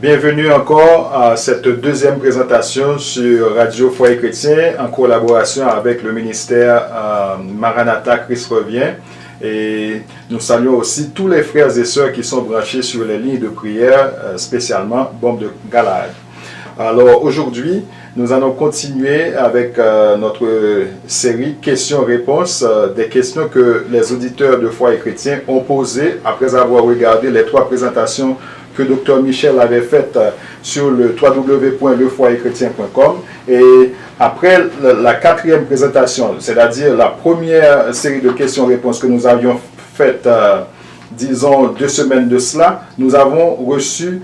Bienvenue encore à cette deuxième présentation sur Radio Foyer Chrétien en collaboration avec le ministère Maranatha Christ revient. Et nous saluons aussi tous les frères et sœurs qui sont branchés sur les lignes de prière, spécialement Bombe de Galade. Alors aujourd'hui, nous allons continuer avec notre série questions-réponses, des questions que les auditeurs de Foyer Chrétien ont posées après avoir regardé les trois présentations que Dr Michel avait faites sur le www.lefoyerchrétien.com. Et après la quatrième présentation, c'est-à-dire la première série de questions-réponses que nous avions faites, disons 2 semaines de cela, nous avons reçu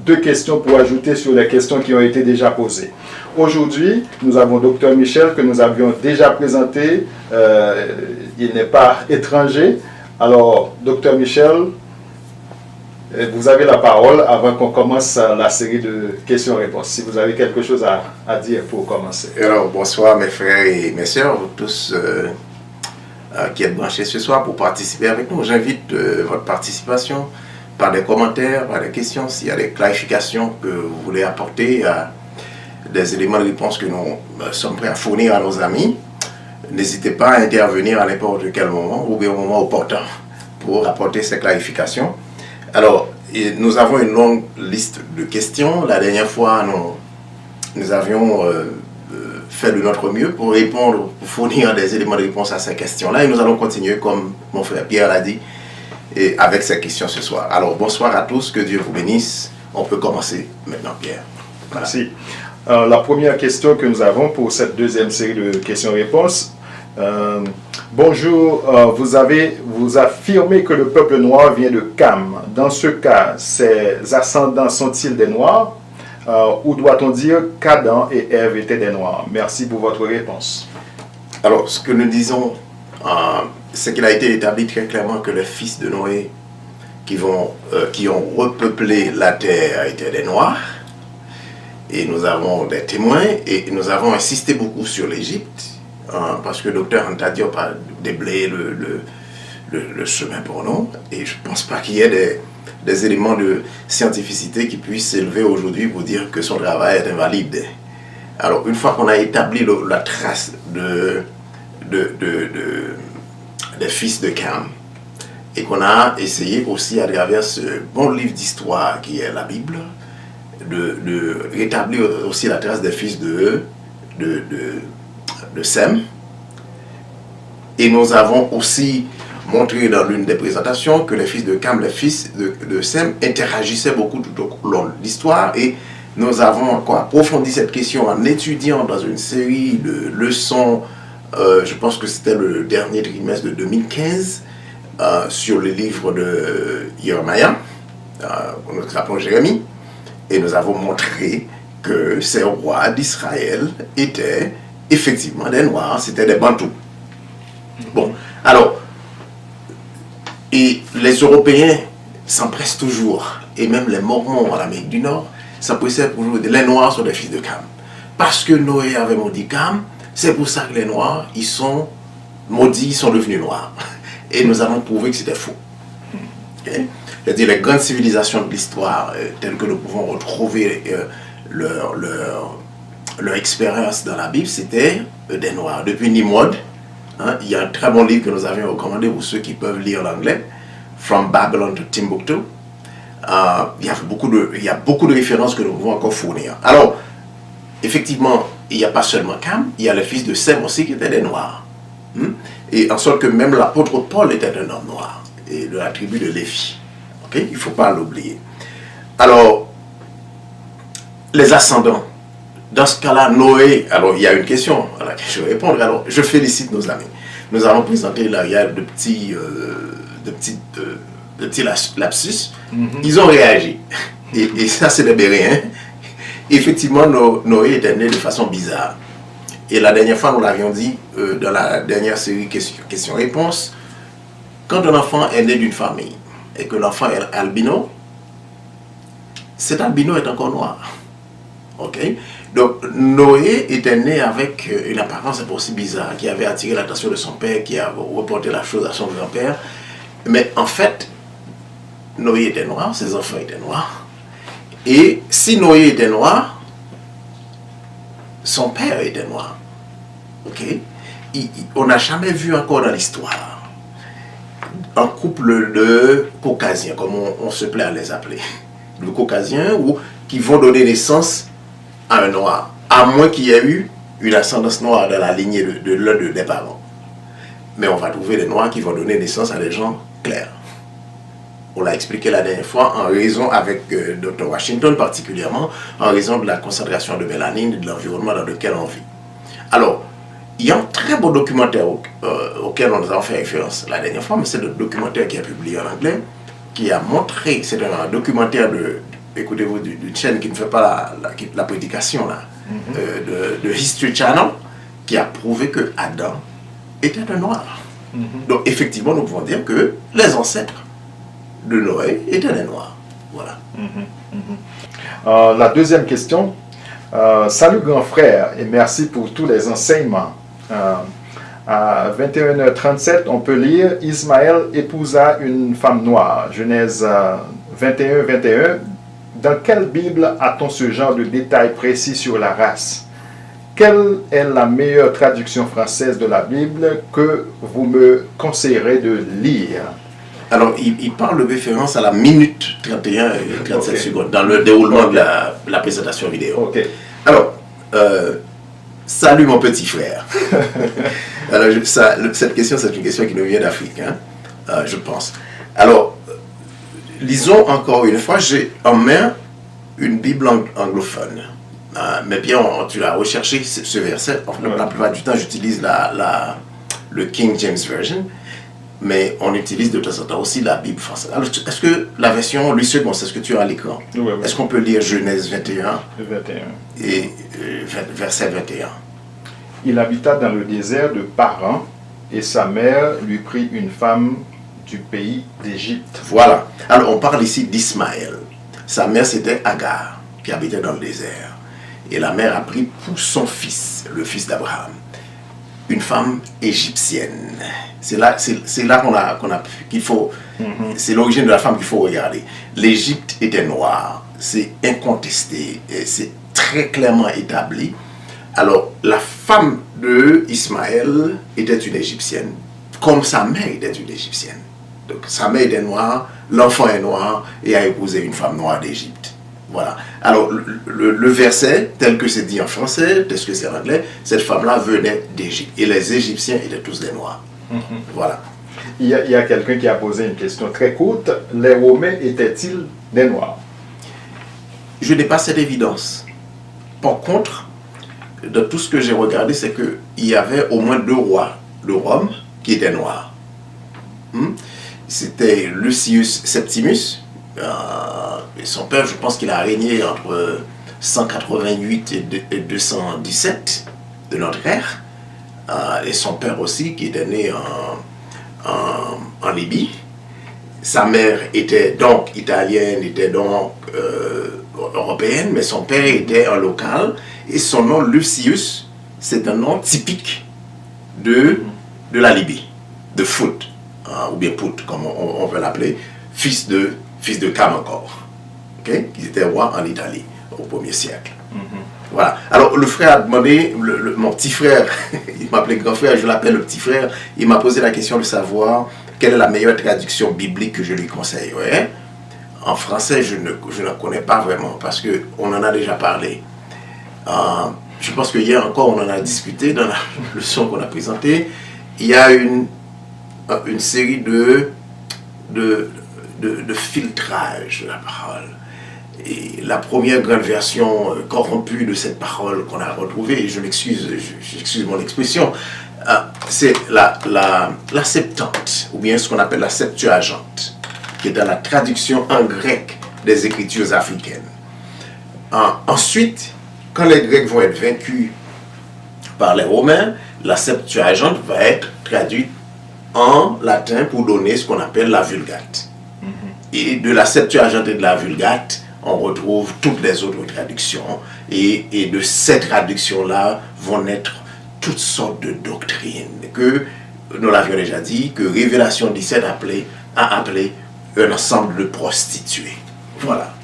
deux questions pour ajouter sur les questions qui ont été déjà posées. Aujourd'hui, nous avons Dr Michel que nous avions déjà présenté. Il n'est pas étranger. Alors, Dr Michel, vous avez la parole avant qu'on commence la série de questions-réponses. Si vous avez quelque chose à dire pour commencer. Alors, bonsoir mes frères et mes sœurs, vous tous qui êtes branchés ce soir pour participer avec nous. J'invite votre participation par des commentaires, par des questions, s'il y a des clarifications que vous voulez apporter, des éléments de réponse que nous sommes prêts à fournir à nos amis. N'hésitez pas à intervenir à n'importe quel moment ou bien au moment opportun pour apporter ces clarifications. Alors, nous avons une longue liste de questions. La dernière fois, nous avions fait de notre mieux pour répondre, pour fournir des éléments de réponse à ces questions-là. Et nous allons continuer, comme mon frère Pierre l'a dit, et avec ces questions ce soir. Alors, bonsoir à tous, que Dieu vous bénisse. On peut commencer maintenant, Pierre. Voilà. Merci. La première question que nous avons pour cette deuxième série de questions-réponses. Bonjour, vous affirmez que le peuple noir vient de Cam. Dans ce cas, ses ascendants sont-ils des noirs? Ou doit-on dire qu'Adam et Ève étaient des noirs? Merci pour votre réponse. Alors, ce que nous disons, c'est qu'il a été établi très clairement que les fils de Noé qui ont repeuplé la terre étaient des noirs. Et nous avons des témoins et nous avons insisté beaucoup sur l'Égypte. Parce que le docteur Anta Diop a déblayé le chemin pour nous. Et je ne pense pas qu'il y ait des éléments de scientificité qui puissent s'élever aujourd'hui pour dire que son travail est invalide. Alors, une fois qu'on a établi la trace des fils de Cam, et qu'on a essayé aussi à travers ce bon livre d'histoire qui est la Bible, de rétablir aussi la trace des fils de Sem. Et nous avons aussi montré dans l'une des présentations que les fils de Cam, les fils de Sem interagissaient beaucoup tout au long de l'histoire. Et nous avons encore approfondi cette question en étudiant dans une série de leçons, je pense que c'était le dernier trimestre de 2015, sur le livre de Jeremiah, nous appelons Jérémie. Et nous avons montré que ces rois d'Israël étaient effectivement des Noirs, c'était des Bantous. Bon, alors, et les Européens s'empressent toujours, et même les Mormons en Amérique du Nord, s'empressent toujours de dire les Noirs sont des fils de Cam. Parce que Noé avait maudit Cam, c'est pour ça que les Noirs, ils sont maudits, ils sont devenus noirs. Et nous avons prouvé que c'était faux. Okay? C'est-à-dire les grandes civilisations de l'histoire, telles que nous pouvons retrouver leur expérience dans la Bible, c'était des Noirs. Depuis Nimrod, il y a un très bon livre que nous avions recommandé pour ceux qui peuvent lire l'anglais, From Babylon to Timbuktu. Il y a beaucoup de références que nous pouvons encore fournir. Alors, effectivement, il n'y a pas seulement Cam, il y a les fils de Sem aussi qui étaient des Noirs. Et en sorte que même l'apôtre Paul était un homme noir, et de la tribu de Lévi. Okay? Il ne faut pas l'oublier. Alors, les ascendants. Dans ce cas-là, Noé, alors il y a une question à laquelle je vais répondre. Alors, je félicite nos amis. Nous allons présenter là, il y a de petits lapsus. Ils ont réagi. Et ça, c'est des Béréens. Effectivement, Noé était né de façon bizarre. Et la dernière fois, nous l'avions dit, dans la dernière série questions-réponses, quand un enfant est né d'une famille et que l'enfant est albino, cet albino est encore noir. Ok? Donc, Noé était né avec une apparence un peu aussi bizarre, qui avait attiré l'attention de son père, qui a reporté la chose à son grand-père. Mais en fait, Noé était noir, ses enfants étaient noirs. Et si Noé était noir, son père était noir. Ok? On n'a jamais vu encore dans l'histoire un couple de caucasiens, comme on se plaît à les appeler, de caucasiens qui vont donner naissance à un noir, à moins qu'il y ait eu une ascendance noire dans la lignée de l'un des parents. Mais on va trouver des noirs qui vont donner naissance à des gens clairs. On l'a expliqué la dernière fois, en raison, avec Dr. Washington particulièrement, en raison de la concentration de mélanine et de l'environnement dans lequel on vit. Alors, il y a un très beau documentaire auquel on nous a fait référence la dernière fois, mais c'est le documentaire qui est publié en anglais, qui a montré, c'est un documentaire écoutez-vous, d'une chaîne qui ne fait pas la prédication là, de History Channel, qui a prouvé que Adam était un noir. Donc effectivement, nous pouvons dire que les ancêtres de Noé étaient des noirs. Voilà. La deuxième question. Salut grand frère et merci pour tous les enseignements. À 21h37, on peut lire Ismaël épousa une femme noire. Genèse 21-21. Dans quelle Bible a-t-on ce genre de détails précis sur la race? Quelle est la meilleure traduction française de la Bible que vous me conseillerez de lire? Alors, il parle de référence à la minute 31 et 37 secondes dans le déroulement de la présentation vidéo. Alors, salut mon petit frère. Alors, cette question, c'est une question qui nous vient d'Afrique, hein, je pense. Alors, lisons encore une fois, j'ai en main une Bible anglophone. Mais bien, tu as recherché ce verset. La plupart du temps, j'utilise le King James Version. Mais on utilise de temps en temps aussi la Bible française. Alors, est-ce que la version Lucien, bon, c'est ce que tu as à l'écran. Est-ce qu'on peut lire Genèse 21 et verset 21? Il habita dans le désert de Paran, et sa mère lui prit une femme du pays d'Égypte. Voilà. Alors, on parle ici d'Ismaël. Sa mère, c'était Agar, qui habitait dans le désert. Et la mère a pris pour son fils, le fils d'Abraham, une femme égyptienne. C'est là qu'il faut... C'est l'origine de la femme qu'il faut regarder. L'Égypte était noire. C'est incontesté. C'est très clairement établi. Alors, la femme de Ismaël était une Égyptienne, comme sa mère était une Égyptienne. Donc, sa mère était noire, l'enfant est noir, et a épousé une femme noire d'Égypte. Voilà. Alors, le verset, tel que c'est dit en français, tel que c'est en anglais, cette femme-là venait d'Égypte. Et les Égyptiens étaient tous des noirs. Voilà. Il y a quelqu'un qui a posé une question très courte. Les Romains étaient-ils des noirs? Je n'ai pas cette évidence. Par contre, de tout ce que j'ai regardé, c'est qu'il y avait au moins 2 rois de Rome qui étaient noirs. C'était Lucius Septimus, et son père, je pense qu'il a régné entre 188 et 217 de notre ère, et son père aussi, qui était né en Libye. Sa mère était donc italienne, était donc européenne, mais son père était un local, et son nom Lucius, c'est un nom typique de la Libye, de Foot, ou bien Pout, comme on veut l'appeler, fils de Camacor, qui était roi en Italie au 1er siècle. Voilà. Alors le frère a demandé, mon petit frère, il m'appelait grand frère, je l'appelle le petit frère, il m'a posé la question de savoir quelle est la meilleure traduction biblique que je lui conseille. Ouais. En français, je ne connais pas vraiment parce qu'on en a déjà parlé. Je pense que hier encore, on en a discuté dans la leçon qu'on a présentée. Il y a une série de filtrage de la parole. Et la première grande version corrompue de cette parole qu'on a retrouvée, et j'excuse mon expression, c'est la Septante, ou bien ce qu'on appelle la Septuaginte, qui est dans la traduction en grec des écritures africaines. Ensuite, quand les Grecs vont être vaincus par les Romains, la Septuaginte va être traduite en latin pour donner ce qu'on appelle la Vulgate. Et de la Septuaginte et de la Vulgate, on retrouve toutes les autres traductions. Et de ces traductions-là vont naître toutes sortes de doctrines que, nous l'avions déjà dit, que Révélation 17 a appelé un ensemble de prostituées. Voilà.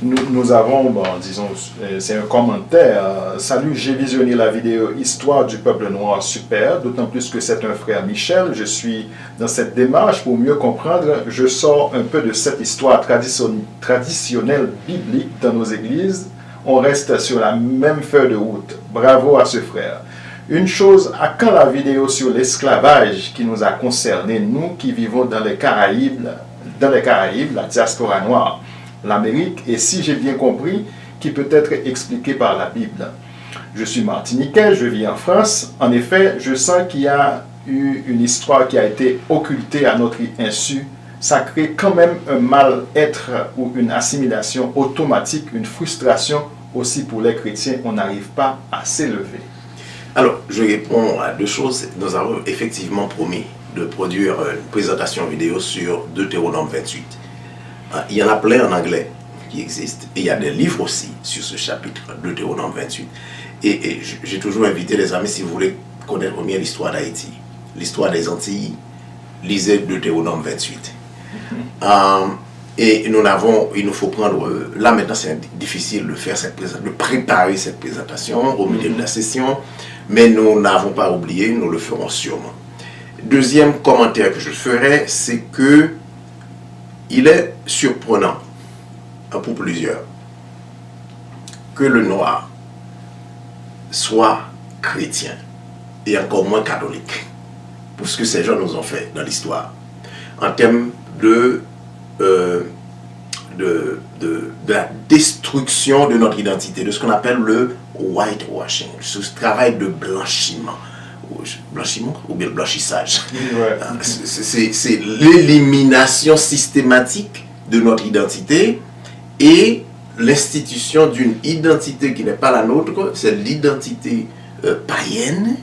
nous avons, bon, disons, c'est un commentaire. Salut, j'ai visionné la vidéo Histoire du peuple noir, super, d'autant plus que c'est un frère Michel. Je suis dans cette démarche pour mieux comprendre. Je sors un peu de cette histoire traditionnelle biblique dans nos églises. On reste sur la même feuille de route. Bravo à ce frère. Une chose, à quand la vidéo sur l'esclavage qui nous a concernés, nous qui vivons dans les Caraïbes, la diaspora noire, l'Amérique, et si j'ai bien compris, qui peut être expliquée par la Bible. Je suis martiniquais, je vis en France. En effet, je sens qu'il y a eu une histoire qui a été occultée à notre insu. Ça crée quand même un mal-être ou une assimilation automatique, une frustration aussi pour les chrétiens. On n'arrive pas à s'élever. Alors, je réponds à deux choses. Nous avons effectivement promis de produire une présentation vidéo sur Deutéronome 28. Il y en a plein en anglais qui existent. Et il y a des livres aussi sur ce chapitre, Deutéronome 28. Et j'ai toujours invité les amis, si vous voulez connaître bien l'histoire d'Haïti, l'histoire des Antilles, lisez Deutéronome 28. Et il nous faut prendre, là maintenant c'est difficile de faire de préparer cette présentation au milieu de la session, mais nous n'avons pas oublié, nous le ferons sûrement. Deuxième commentaire que je ferai, c'est que il est surprenant pour plusieurs que le noir soit chrétien et encore moins catholique, pour ce que ces gens nous ont fait dans l'histoire, en termes de la destruction de notre identité, de ce qu'on appelle le whitewashing, ce travail de blanchiment. Blanchiment ou bien blanchissage. Ouais. C'est l'élimination systématique de notre identité et l'institution d'une identité qui n'est pas la nôtre, c'est l'identité païenne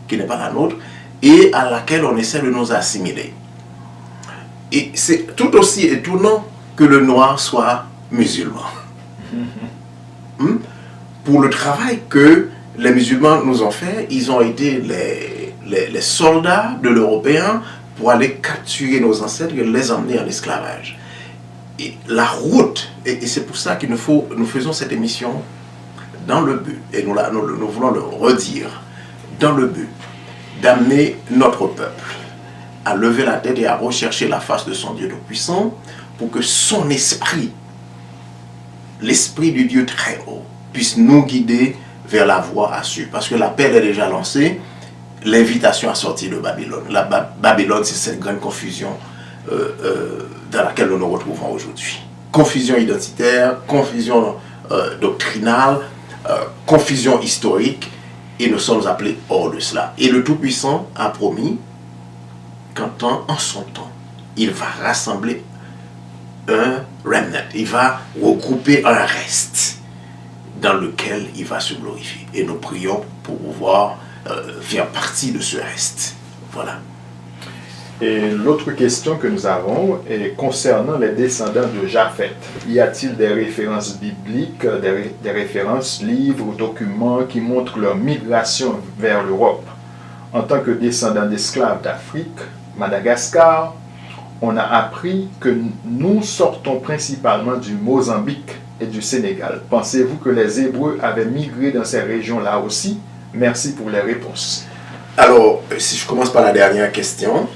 qui n'est pas la nôtre et à laquelle on essaie de nous assimiler. Et c'est tout aussi étonnant que le noir soit musulman. Pour le travail que les musulmans nous ont fait, ils ont été les soldats de l'Européen pour aller capturer nos ancêtres et les emmener en esclavage. Et la route, et c'est pour ça que nous faisons cette émission dans le but, et nous voulons le redire, dans le but d'amener notre peuple à lever la tête et à rechercher la face de son Dieu Tout-Puissant pour que son esprit, l'esprit du Dieu très haut, puisse nous guider vers la voie à suivre. Parce que l'appel est déjà lancé, l'invitation à sortir de Babylone. Babylone, c'est cette grande confusion dans laquelle nous nous retrouvons aujourd'hui. Confusion identitaire, confusion doctrinale, confusion historique, et nous sommes appelés hors de cela. Et le Tout-Puissant a promis qu'en son temps, il va rassembler un remnant, il va regrouper un reste dans lequel il va se glorifier. Et nous prions pour pouvoir faire partie de ce reste. Voilà. Et l'autre question que nous avons est concernant les descendants de Japheth. Y a-t-il des références bibliques, des références, livres ou documents qui montrent leur migration vers l'Europe? En tant que descendants d'esclaves d'Afrique, Madagascar, on a appris que nous sortons principalement du Mozambique et du Sénégal. Pensez-vous que les Hébreux avaient migré dans ces régions-là aussi? Merci pour les réponses. Alors, si je commence par la dernière question,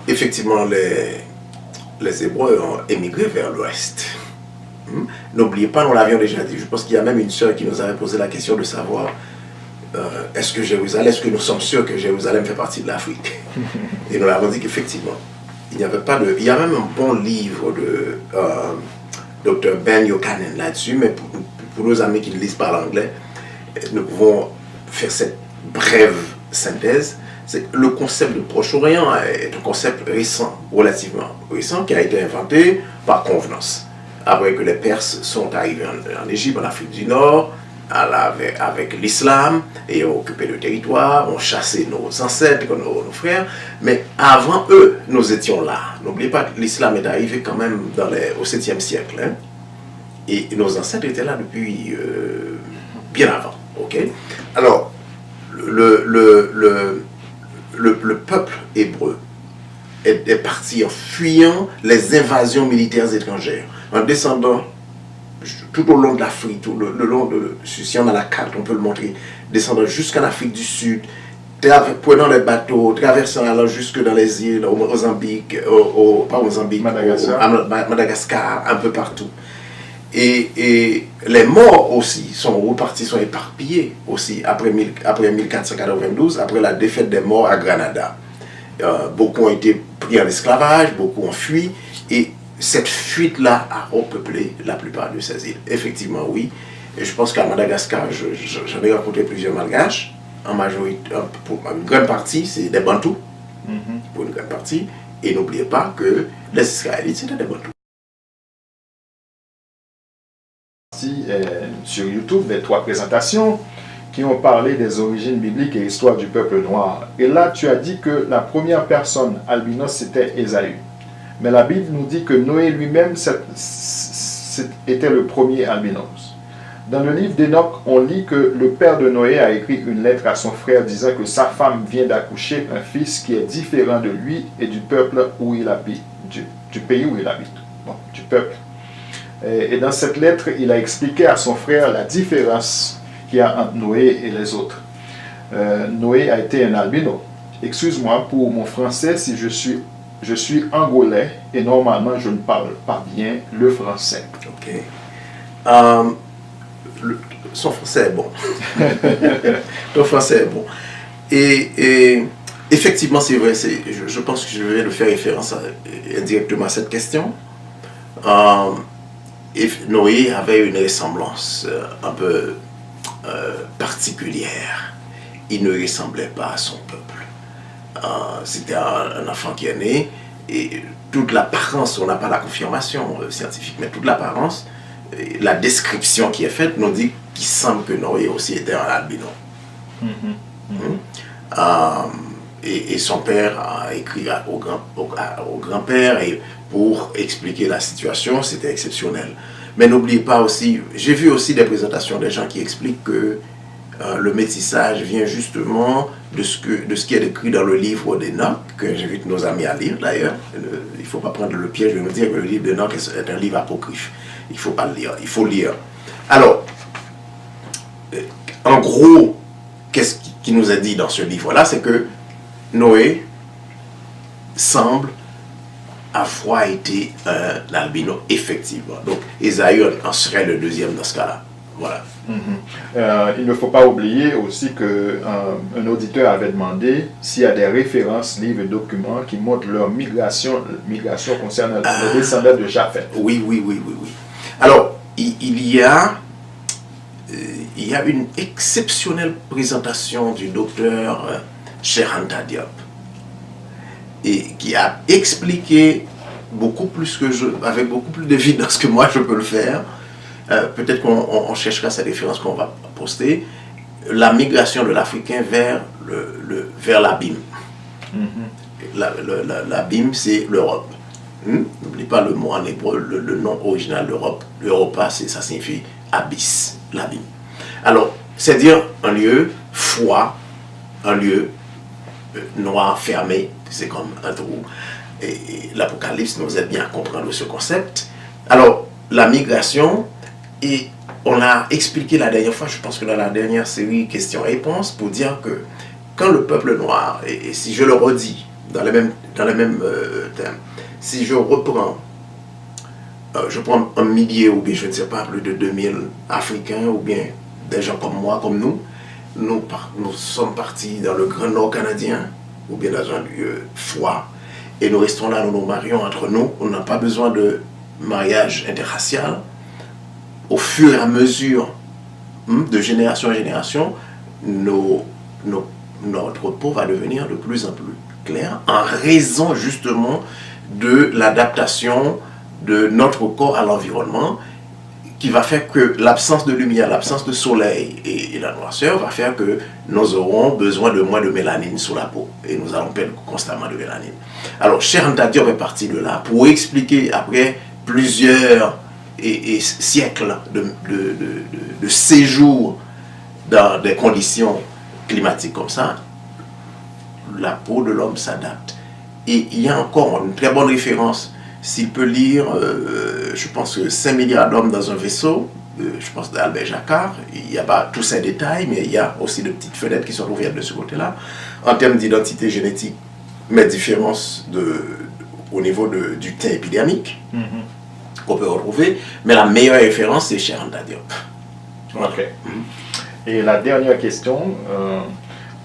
effectivement, les Hébreux ont émigré vers l'Ouest. N'oubliez pas, nous l'avions déjà dit, je pense qu'il y a même une sœur qui nous avait posé la question de savoir est-ce que nous sommes sûrs que Jérusalem fait partie de l'Afrique? Et nous l'avons dit qu'effectivement, il n'y avait pas de... Il y a même un bon livre de Dr. Ben Yochanan là-dessus, mais pour nos amis qui ne lisent pas l'anglais, nous pouvons faire cette brève synthèse. C'est que le concept de Proche-Orient est un concept récent, relativement récent, qui a été inventé par convenance. Après que les Perses sont arrivés en Égypte, en Afrique du Nord, avec l'islam, et ont occupé le territoire, ont chassé nos ancêtres, nos frères, mais avant eux, nous étions là. N'oubliez pas que l'islam est arrivé quand même au 7e siècle, hein, et nos ancêtres étaient là depuis bien avant. Okay? Alors, le peuple hébreu est parti en fuyant les invasions militaires étrangères, en descendant tout au long de l'Afrique, le long de, si on a la carte, on peut le montrer, descendant jusqu'en Afrique du Sud, prenant les bateaux, traversant allant jusque dans les îles, au Mozambique, pas au Mozambique, Madagascar, un peu partout. Et les morts aussi sont repartis, sont éparpillés aussi après 1492, après la défaite des morts à Granada. Beaucoup ont été pris en esclavage, beaucoup ont fui, et cette fuite-là a repeuplé la plupart de ces îles. Effectivement, oui. Et je pense qu'à Madagascar, j'en ai rencontré plusieurs Malgaches. En majorité, pour une grande partie, c'est des Bantous. Pour une grande partie. Et n'oubliez pas que les Israélites, c'était des Bantous. Sur YouTube, les 3 présentations qui ont parlé des origines bibliques et l'histoire du peuple noir. Et là, tu as dit que la première personne albinos, c'était Ésaü. Mais la Bible nous dit que Noé lui-même était le premier albinos. Dans le livre d'Enoch, on lit que le père de Noé a écrit une lettre à son frère disant que sa femme vient d'accoucher un fils qui est différent de lui et du peuple où il habite, du pays où il habite, bon, du peuple. Et dans cette lettre, il a expliqué à son frère la différence qu'il y a entre Noé et les autres. Noé a été un albino. Excuse-moi pour mon français si je suis angolais et normalement je ne parle pas bien le français. Ok. Son français est bon. Ton français est bon. Et effectivement, c'est vrai, je pense que je vais le faire référence indirectement à cette question. Noé avait une ressemblance un peu particulière. Il ne ressemblait pas à son peuple. C'était un enfant qui est né et toute l'apparence, on n'a pas la confirmation scientifique, mais toute l'apparence, la description qui est faite nous dit qu'il semble que Noé aussi était un albino. Et son père a écrit au grand-père et pour expliquer la situation, c'était exceptionnel. Mais n'oubliez pas aussi, j'ai vu aussi des présentations des gens qui expliquent que le métissage vient justement de ce qui est écrit dans le livre d'Enoch, que j'invite nos amis à lire d'ailleurs. Il ne faut pas prendre le piège de nous dire que le livre d'Enoch est un livre apocryphe. Il ne faut pas le lire, il faut lire. Alors, en gros, qu'est-ce qui nous est dit dans ce livre-là? C'est que Noé semble avoir été un albino, effectivement. Donc, Ésaü en serait le deuxième dans ce cas-là. Voilà. Il ne faut pas oublier aussi qu'un auditeur avait demandé s'il y a des références, livres et documents qui montrent leur migration concernant les descendants de Japheth. Oui. Alors, il y a une exceptionnelle présentation du docteur Cheikh Anta Diop et qui a expliqué beaucoup plus avec beaucoup plus d'évidence que moi je peux le faire. Peut-être qu'on cherchera cette référence qu'on va poster, la migration de l'Africain vers l'abîme. L'abîme, c'est l'Europe. N'oublie pas le mot en hébreu, le nom original d'Europe. Europa, ça signifie abysse, l'abîme. Alors, c'est-à-dire un lieu froid, un lieu noir, fermé, c'est comme un trou. Et l'Apocalypse nous aide bien à comprendre ce concept. Alors, la migration, et on a expliqué la dernière fois, je pense que dans la dernière série questions-réponses, pour dire que quand le peuple noir, et si je le redis dans les mêmes termes, si je reprends, je prends un millier ou bien je ne sais pas, plus de 2000 Africains ou bien des gens comme moi, comme nous sommes partis dans le Grand Nord canadien ou bien dans un lieu froid et nous restons là, nous nous marions entre nous, on n'a pas besoin de mariage interracial. Au fur et à mesure, de génération en génération, notre peau va devenir de plus en plus claire en raison justement de l'adaptation de notre corps à l'environnement qui va faire que l'absence de lumière, l'absence de soleil et la noirceur va faire que nous aurons besoin de moins de mélanine sous la peau et nous allons perdre constamment de mélanine. Alors, Cheikh Anta Diop est parti de là pour expliquer après plusieurs et siècles de séjour dans des conditions climatiques comme ça, la peau de l'homme s'adapte. Et il y a encore une très bonne référence. S'il peut lire, je pense que 5 milliards d'hommes dans un vaisseau, je pense d'Albert Jacquard. Il n'y a pas tous ces détails, mais il y a aussi de petites fenêtres qui sont ouvertes de ce côté-là. En termes d'identité génétique, mais différence au niveau du teint épidermique qu'on peut retrouver. Mais la meilleure référence, c'est chez Anta Diop. Voilà. Ok. Et la dernière question,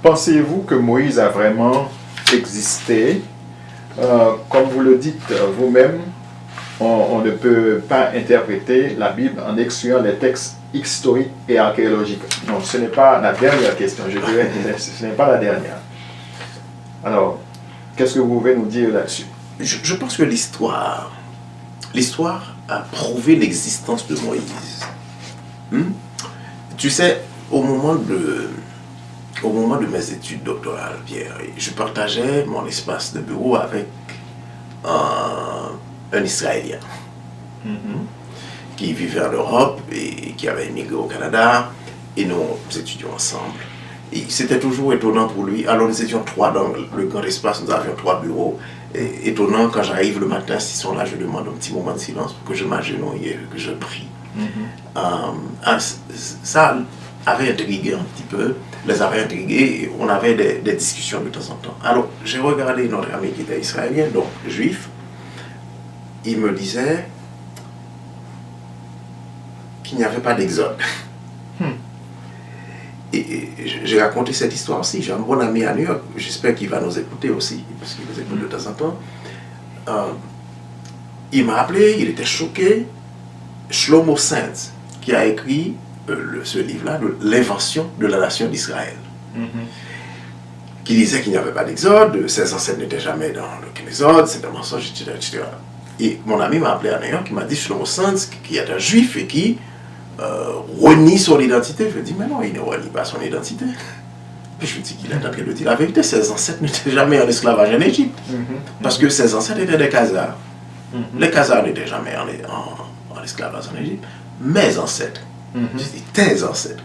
pensez-vous que Moïse a vraiment existé? Comme vous le dites vous-même, on ne peut pas interpréter la Bible en excluant les textes historiques et archéologiques. Non, ce n'est pas la dernière question, je dirais, ce n'est pas la dernière. Alors, qu'est-ce que vous pouvez nous dire là-dessus? Je pense que l'histoire a prouvé l'existence de Moïse. Tu sais, au moment de mes études doctorales, Pierre, je partageais mon espace de bureau avec un Israélien qui vivait en Europe et qui avait immigré au Canada, et nous étudions ensemble. Et c'était toujours étonnant pour lui. Alors nous étions trois dans le grand espace, nous avions 3 bureaux. Et étonnant, quand j'arrive le matin, s'ils sont là, je demande un petit moment de silence pour que je m'agenouille et que je prie. Ça avait intrigué un petit peu, les avait intrigués, et on avait des discussions de temps en temps. Alors j'ai regardé notre ami qui était israélien, donc juif. Il me disait qu'il n'y avait pas d'exode. Et j'ai raconté cette histoire aussi. J'ai un bon ami à New York, j'espère qu'il va nous écouter aussi, parce qu'il nous écoute de temps en temps. Il m'a appelé, il était choqué. Shlomo Sainz, qui a écrit ce livre-là, L'invention de la nation d'Israël, qui disait qu'il n'y avait pas d'exode, ses ancêtres n'étaient jamais dans le exode, c'est un mensonge, etc. Et mon ami m'a appelé à New York, il m'a dit Shlomo Sainz, qui est un juif et qui renie son identité. Je lui ai dit, mais non, il ne renie pas son identité. Puis je lui ai dit qu'il est en train de dire la vérité, ses ancêtres n'étaient jamais en esclavage en Égypte. Parce que ses ancêtres étaient des Khazars. Les Khazars n'étaient jamais en esclavage en Égypte. Mes ancêtres, je dis tes ancêtres,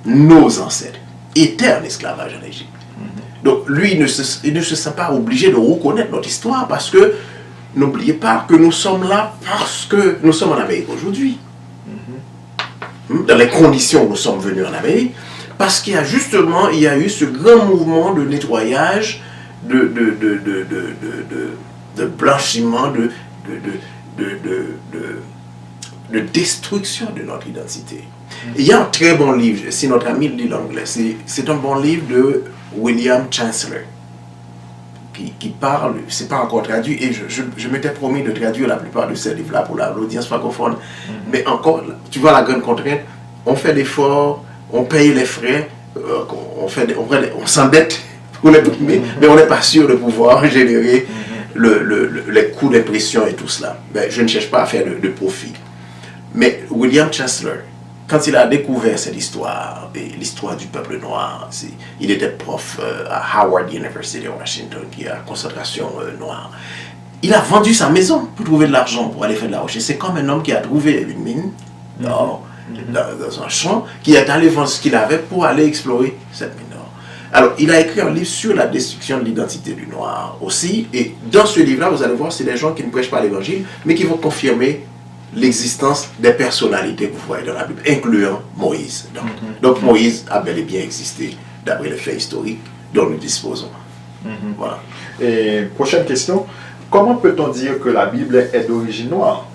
nos ancêtres étaient en esclavage en Égypte. Donc lui, il ne se sent pas obligé de reconnaître notre histoire, parce que n'oubliez pas que nous sommes là parce que nous sommes en Amérique aujourd'hui. Dans les conditions où nous sommes venus en Amérique, parce qu'il y a justement, il y a eu ce grand mouvement de nettoyage, de blanchiment, de destruction de notre identité. Et il y a un très bon livre, si notre ami lit l'anglais, c'est un bon livre de William Chancellor, qui parle, c'est pas encore traduit, et je m'étais promis de traduire la plupart de ces livres-là pour l'audience francophone. Mais encore, tu vois la grande contrainte, on fait l'effort, on paye les frais, on s'endette pour les imprimer, mais on n'est pas sûr de pouvoir générer les coûts d'impression et tout cela. Mais je ne cherche pas à faire de profit. Mais William Chancellor, quand il a découvert cette histoire, l'histoire du peuple noir, il était prof à Howard University de Washington, qui est à concentration noire. Il a vendu sa maison pour trouver de l'argent pour aller faire de la recherche. C'est comme un homme qui a trouvé une mine dans un champ, qui est allé vendre ce qu'il avait pour aller explorer cette mine d'or. Alors, il a écrit un livre sur la destruction de l'identité du noir aussi. Et dans ce livre-là, vous allez voir, c'est des gens qui ne prêchent pas l'évangile, mais qui vont confirmer l'existence des personnalités que vous voyez dans la Bible, incluant Moïse. Donc Moïse a bel et bien existé d'après les faits historiques dont nous disposons. Voilà. Et prochaine question, comment peut-on dire que la Bible est d'origine noire?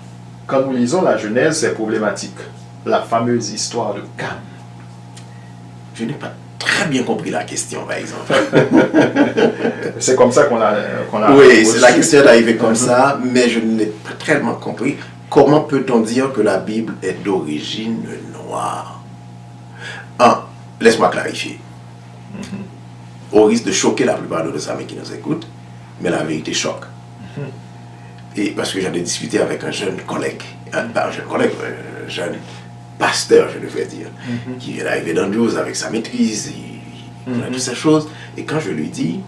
Quand nous lisons la Genèse, c'est problématique. La fameuse histoire de Cam. Je n'ai pas très bien compris la question, par exemple. C'est comme ça qu'on a oui, c'est la question est arrivée comme ça, mais je ne l'ai pas très bien compris. Comment peut-on dire que la Bible est d'origine noire? Laisse-moi clarifier. Au risque de choquer la plupart de nos amis qui nous écoutent, mais la vérité choque. Et parce que j'en ai discuté avec un jeune collègue, un jeune pasteur, je devrais dire, qui est arrivé dans Dieu avec sa maîtrise, il a toutes ces choses. Et quand je lui dis,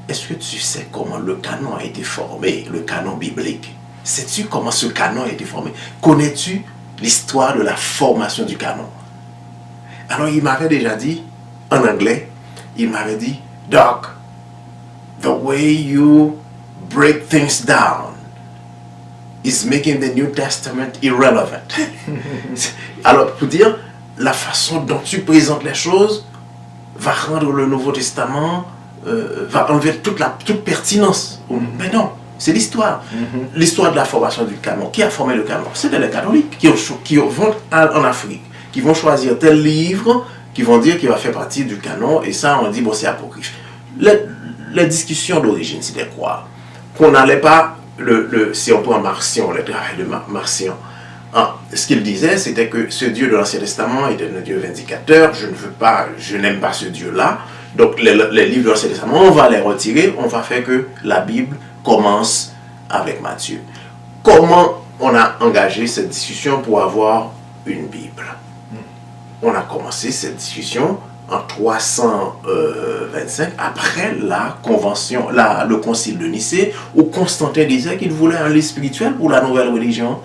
est-ce que tu sais comment le canon a été formé, le canon biblique? Sais-tu comment ce canon a été formé? Connais-tu l'histoire de la formation du canon? Alors il m'avait déjà dit, en anglais, il m'avait dit, Doc, the way you break things down is making the New Testament irrelevant. Alors, pour dire, la façon dont tu présentes les choses va rendre le Nouveau Testament, va enlever toute pertinence. Mais non, c'est l'histoire. L'histoire de la formation du canon. Qui a formé le canon? C'était les catholiques qui vont en Afrique, qui vont choisir tel livre, qui vont dire qu'il va faire partie du canon, et ça, on dit, bon, c'est apocryphe. Les discussions d'origine, c'était quoi? Qu'on n'allait pas, si on prend Marcion, le travail de Marcion, ce qu'il disait, c'était que ce Dieu de l'Ancien Testament était un Dieu vindicateur, je n'aime pas ce Dieu-là, donc les livres de l'Ancien Testament, on va les retirer, on va faire que la Bible commence avec Matthieu. Comment on a engagé cette discussion pour avoir une Bible? On a commencé cette discussion en 325, après la convention, le concile de Nicée, où Constantin disait qu'il voulait un livre spirituel pour la nouvelle religion,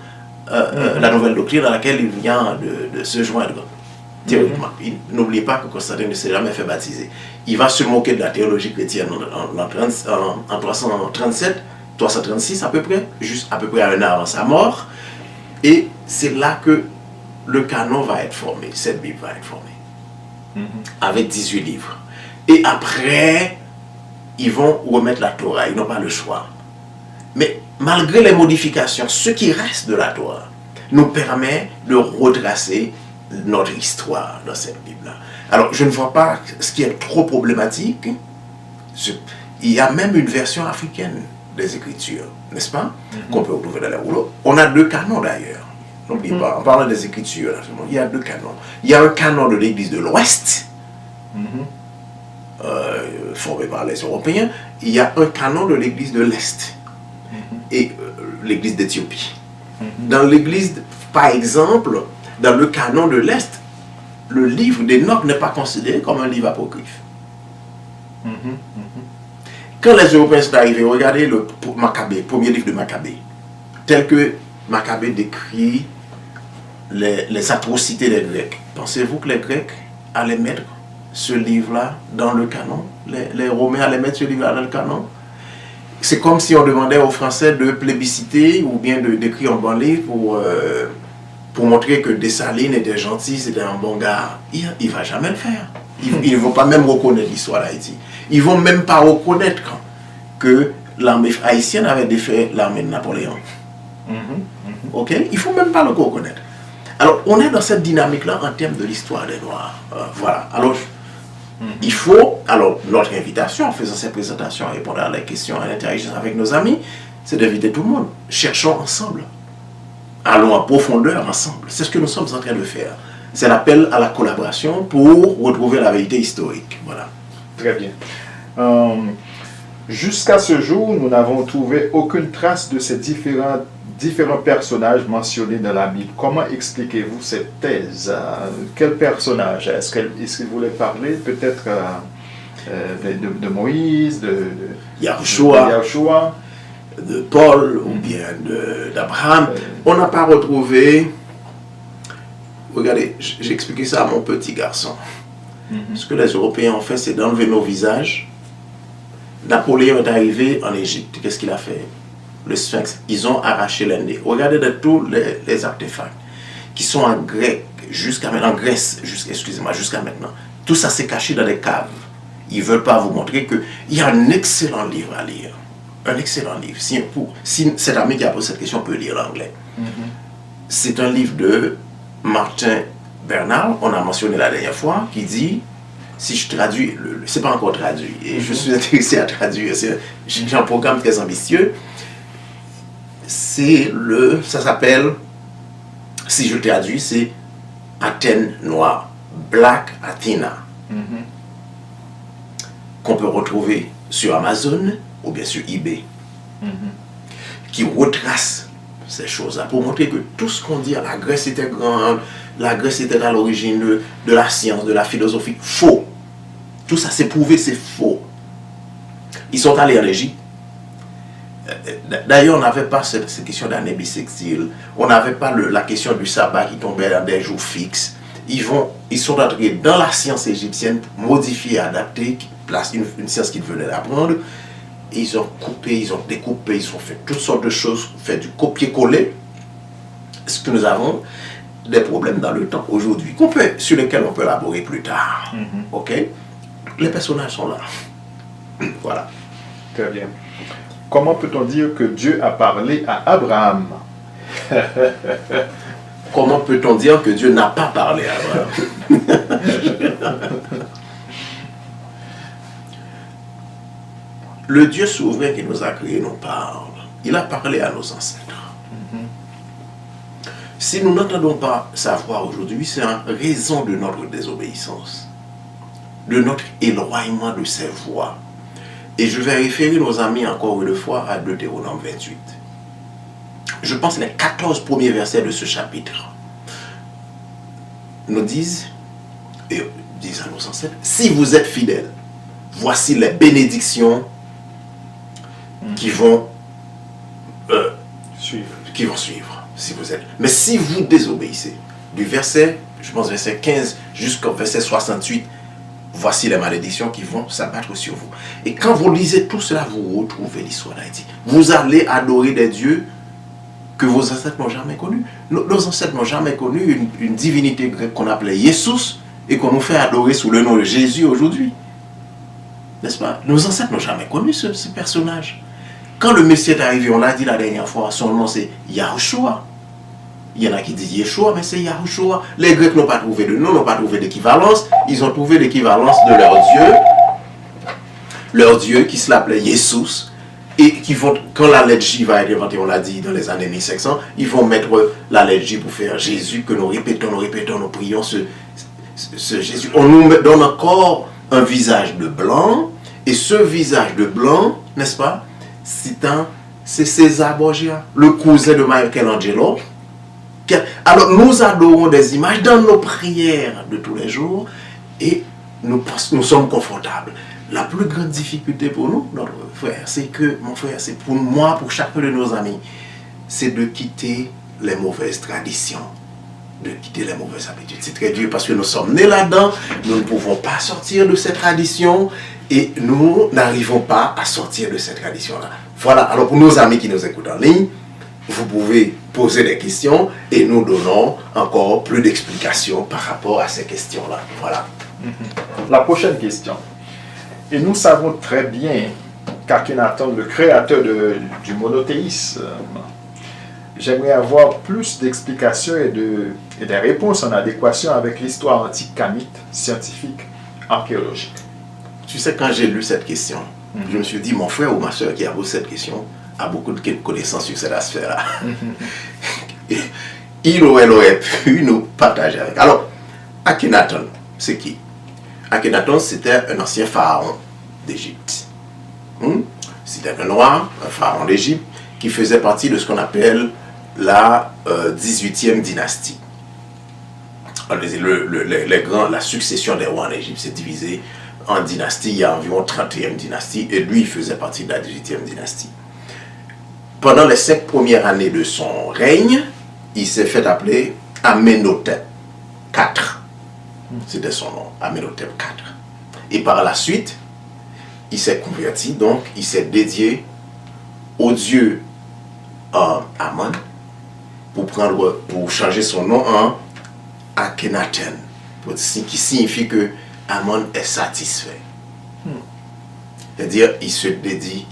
la nouvelle doctrine à laquelle il vient de se joindre. Théoriquement. N'oubliez pas que Constantin ne s'est jamais fait baptiser. Il va se moquer de la théologie chrétienne en 337, 336 à peu près, juste à peu près à un an avant sa mort. Et c'est là que le canon va être formé, cette Bible va être formée. Avec 18 livres. Et après, ils vont remettre la Torah, ils n'ont pas le choix. Mais malgré les modifications, ce qui reste de la Torah nous permet de retracer notre histoire dans cette Bible-là. Alors, je ne vois pas ce qui est trop problématique. Il y a même une version africaine des Écritures, n'est-ce pas? Qu'on peut retrouver dans les rouleaux. On a 2 canons d'ailleurs. N'oubliez pas, en parlant des Écritures, là, il y a 2 canons. Il y a un canon de l'Église de l'Ouest, formé par les Européens. Il y a un canon de l'Église de l'Est, et l'Église d'Éthiopie. Dans l'Église, par exemple, dans le canon de l'Est, le livre d'Enoch n'est pas considéré comme un livre apocryphe. Quand les Européens sont arrivés, regardez le Maccabée, premier livre de Maccabée, tel que Maccabée décrit les atrocités des Grecs. Pensez-vous que les Grecs allaient mettre ce livre-là dans le canon? Les Romains allaient mettre ce livre-là dans le canon? C'est comme si on demandait aux Français de plébisciter ou bien d'écrire un bon livre pour montrer que Dessalines était gentil, c'était un bon gars. Il ne va jamais le faire. Ils ne vont pas même reconnaître l'histoire d'Haïti. Ils ne vont même pas reconnaître que l'armée haïtienne avait défait l'armée de Napoléon. Ok? Il ne faut même pas le reconnaître. Alors, on est dans cette dynamique-là en termes de l'histoire des Noirs. Voilà. Alors, il faut, alors, notre invitation en faisant cette présentation, à répondre à la question, à l'interagir avec nos amis, c'est d'inviter tout le monde. Cherchons ensemble. Allons en profondeur ensemble. C'est ce que nous sommes en train de faire. C'est l'appel à la collaboration pour retrouver la vérité historique. Voilà. Très bien. Jusqu'à ce jour, nous n'avons trouvé aucune trace de ces différents personnages mentionnés dans la Bible. Comment expliquez-vous cette thèse? Quel personnage? Est-ce qu'il voulait parler peut-être de Moïse, de Yahushua, de Paul ou bien d'Abraham? On n'a pas retrouvé... Regardez, j'ai expliqué ça à mon petit garçon. Ce que les Européens ont fait, c'est d'enlever nos visages. Napoléon est arrivé en Égypte. Qu'est-ce qu'il a fait? Le Sphinx. Ils ont arraché les nez. Regardez de tous les artefacts qui sont en grec jusqu'à maintenant, en Grèce, jusqu'à maintenant. Tout ça s'est caché dans des caves. Ils ne veulent pas vous montrer qu'il y a un excellent livre à lire. Un excellent livre. Si cet ami qui a posé cette question peut lire l'anglais. C'est un livre de Martin Bernard, on a mentionné la dernière fois, qui dit, si je traduis, c'est pas encore traduit, et je suis intéressé à traduire, j'ai un programme très ambitieux, ça s'appelle, si je traduis, c'est Athènes noire, Black Athena, qu'on peut retrouver sur Amazon ou bien sur eBay, qui retrace ces choses-là, pour montrer que tout ce qu'on dit, la Grèce était grande, la Grèce était à l'origine de la science, de la philosophie, faux. Tout ça, c'est prouvé, c'est faux. Ils sont allés en Égypte. D'ailleurs, on n'avait pas cette question d'année bissextile, on n'avait pas la question du sabbat qui tombait dans des jours fixes. Ils sont entrés dans la science égyptienne, modifier, adapter, une science qu'ils venaient d'apprendre. ils ont coupé, ils ont découpé, ils ont fait toutes sortes de choses, fait du copier-coller. Ce que nous avons des problèmes dans le temps aujourd'hui, sur lesquels on peut élaborer plus tard. Ok? Les personnages sont là. Voilà. Très bien. Comment peut-on dire que Dieu a parlé à Abraham? Comment peut-on dire que Dieu n'a pas parlé à Abraham? Le Dieu souverain qui nous a créés nous parle. Il a parlé à nos ancêtres. Si nous n'entendons pas sa voix aujourd'hui, c'est en raison de notre désobéissance, de notre éloignement de ses voix. Et je vais référer nos amis encore une fois à Deutéronome 28. Je pense que les 14 premiers versets de ce chapitre nous disent, et disent à nos ancêtres, si vous êtes fidèles, voici les bénédictions qui vont suivre, si vous êtes. Mais si vous désobéissez, du verset, je pense verset 15 jusqu'au verset 68, voici les malédictions qui vont s'abattre sur vous. Et quand vous lisez tout cela, vous retrouvez l'histoire d'Haïti. Vous allez adorer des dieux que vos ancêtres n'ont jamais connus. Nos ancêtres n'ont jamais connu une divinité grecque qu'on appelait Jesus et qu'on nous fait adorer sous le nom de Jésus aujourd'hui. N'est-ce pas? Nos ancêtres n'ont jamais connu ce personnage. Quand le Messie est arrivé, on l'a dit la dernière fois, son nom c'est Yahushua. Il y en a qui disent Yeshua, mais c'est Yahushua. Les Grecs n'ont pas trouvé de nom, n'ont pas trouvé d'équivalence. Ils ont trouvé l'équivalence de leur Dieu qui s'appelait Jesus. Et qui vont, quand la lettre J va être inventée, on l'a dit dans les années 1500, ils vont mettre la lettre J pour faire Jésus, que nous répétons, nous prions ce Jésus. On nous donne encore un visage de blanc, et ce visage de blanc, n'est-ce pas, c'est César Borgia, le cousin de Michelangelo. Alors nous adorons des images dans nos prières de tous les jours, et nous sommes confortables. La plus grande difficulté pour nous, notre frère, c'est que, mon frère, c'est pour moi, pour chacun de nos amis, c'est de quitter les mauvaises traditions, de quitter les mauvaises habitudes. C'est très dur parce que nous sommes nés là-dedans, nous ne pouvons pas sortir de ces traditions et nous n'arrivons pas à sortir de ces traditions-là. Voilà, alors pour nos amis qui nous écoutent en ligne, vous pouvez poser des questions et nous donnons encore plus d'explications par rapport à ces questions-là. Voilà. La prochaine question. Et nous savons très bien qu'Akhenaton, le créateur du monothéisme, j'aimerais avoir plus d'explications et des réponses en adéquation avec l'histoire antique kamite, scientifique, archéologique. Tu sais, quand j'ai lu cette question, je me suis dit, mon frère ou ma soeur qui a posé cette question a beaucoup de connaissances sur cette aspect-là. Il ou elle aurait pu nous partager avec. Alors, Akhenaton, c'est qui? Akhenaton, c'était un ancien pharaon d'Égypte. C'était un noir, un pharaon d'Égypte, qui faisait partie de ce qu'on appelle la 18e dynastie. La succession des rois en Égypte s'est divisée en dynasties. Il y a environ 31 dynasties, et lui, il faisait partie de la 18e dynastie. Pendant les 5 premières années de son règne, il s'est fait appeler Amenhotep IV. C'était son nom, Amenhotep IV. Et par la suite, il s'est converti, donc il s'est dédié au dieu Amon pour changer son nom en Akhenaten, qui signifie que Amon est satisfait. C'est-à-dire, il se dédie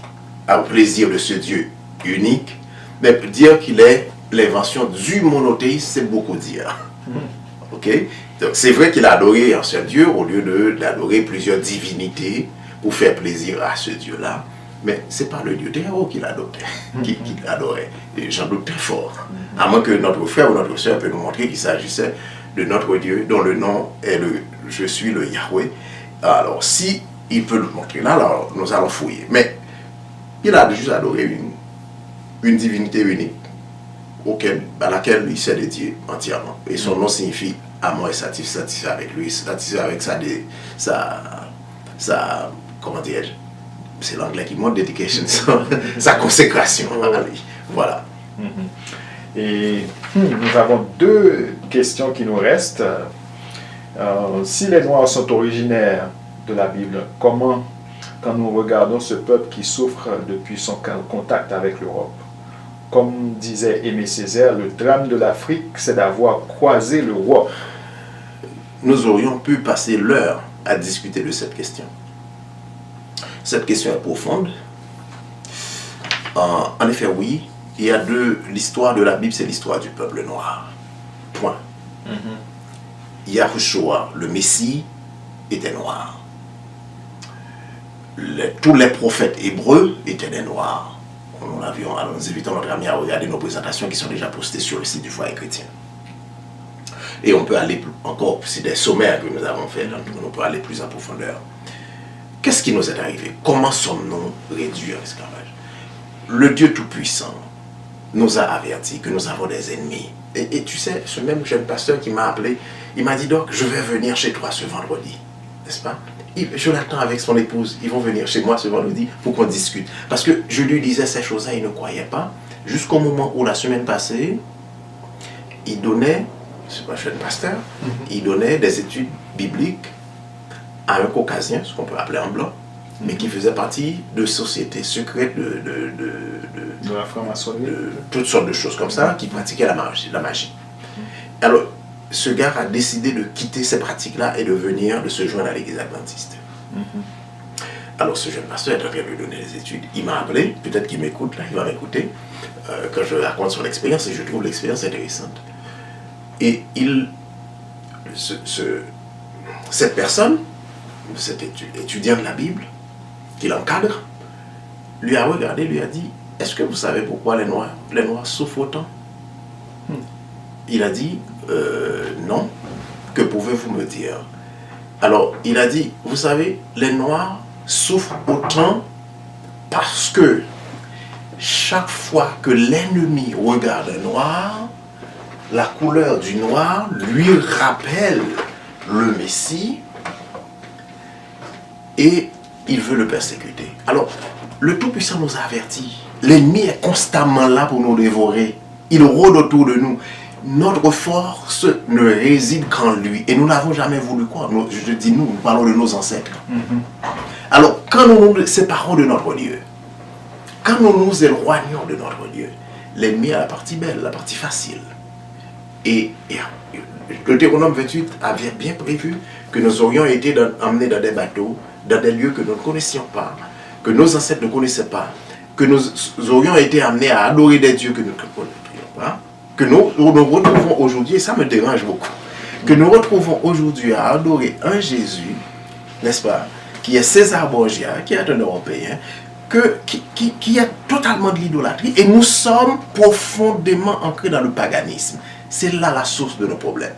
au plaisir de ce dieu unique, mais dire qu'il est l'invention du monothéisme, c'est beaucoup dire. Ok? Donc c'est vrai qu'il a adoré un seul Dieu au lieu d'adorer plusieurs divinités pour faire plaisir à ce Dieu-là. Mais ce n'est pas le Dieu des héros qu'il adorait. Et j'en doute très fort. À moins que notre frère ou notre soeur peut nous montrer qu'il s'agissait de notre Dieu dont le nom est Je suis le Yahweh. Alors si il peut nous montrer là, alors nous allons fouiller. Mais il a juste adoré une divinité unique à laquelle il s'est dédié entièrement. Et son nom signifie Amon est satisfait avec lui, satisfait avec sa comment dirais-je, c'est l'anglais qui montre dedication, sa consécration à lui. Voilà. Et nous avons 2 questions qui nous restent. Si les Noirs sont originaires de la Bible, comment quand nous regardons ce peuple qui souffre depuis son contact avec l'Europe. Comme disait Aimé Césaire, le drame de l'Afrique, c'est d'avoir croisé l'Europe. Nous aurions pu passer l'heure à discuter de cette question. Cette question est profonde. En effet, oui, il y a l'histoire de la Bible, c'est l'histoire du peuple noir. Point. Yahushua, le Messie, était noir. Tous les prophètes hébreux étaient des noirs. Nous invitons notre ami à regarder nos présentations qui sont déjà postées sur le site du Foyer Chrétien. Et on peut aller encore, c'est des sommaires que nous avons fait, donc on peut aller plus en profondeur. Qu'est-ce qui nous est arrivé? Comment sommes-nous réduits à l'esclavage? Le Dieu Tout-Puissant nous a avertis que nous avons des ennemis. Et tu sais, ce même jeune pasteur qui m'a appelé, il m'a dit donc, je vais venir chez toi ce vendredi, n'est-ce pas? Je l'attends avec son épouse, ils vont venir chez moi ce vendredi pour qu'on discute. Parce que je lui disais ces choses-là, il ne croyait pas. Jusqu'au moment où la semaine passée, il donnait, c'est pas un jeune pasteur, il donnait des études bibliques à un caucasien, ce qu'on peut appeler un blanc, mais qui faisait partie de sociétés secrètes de la franc-maçonnerie, de toutes sortes de choses comme ça, qui pratiquaient la magie. Alors, ce gars a décidé de quitter ces pratiques-là et de se joindre à l'église adventiste. Alors, ce jeune pasteur est en train de lui donner des études. Il m'a appelé, peut-être qu'il m'écoute, là, il va m'écouter, quand je raconte son expérience, et je trouve l'expérience intéressante. Et cette personne, cet étudiant de la Bible, qu'il encadre, lui a regardé, lui a dit, est-ce que vous savez pourquoi les Noirs souffrent autant? Il a dit, non, que pouvez-vous me dire? Alors, il a dit, vous savez, les Noirs souffrent autant parce que chaque fois que l'ennemi regarde un Noir, la couleur du Noir lui rappelle le Messie et il veut le persécuter. Alors, le Tout-Puissant nous a avertis. L'ennemi est constamment là pour nous dévorer. Il rôde autour de nous. Notre force ne réside qu'en lui. Et nous n'avons jamais voulu croire. Je dis nous parlons de nos ancêtres. Alors, quand nous nous séparons de notre Dieu, quand nous nous éloignons de notre Dieu, l'ennemi a la partie belle, la partie facile. Et le Deutéronome 28 avait bien prévu que nous aurions été emmenés dans des bateaux, dans des lieux que nous ne connaissions pas, que nos ancêtres ne connaissaient pas, que nous aurions été amenés à adorer des dieux que nous ne connaissions pas, que nous retrouvons aujourd'hui, et ça me dérange beaucoup, que nous retrouvons aujourd'hui à adorer un Jésus, n'est-ce pas, qui est César Borgia, qui est un Européen, qui est totalement de l'idolâtrie, et nous sommes profondément ancrés dans le paganisme. C'est là la source de nos problèmes.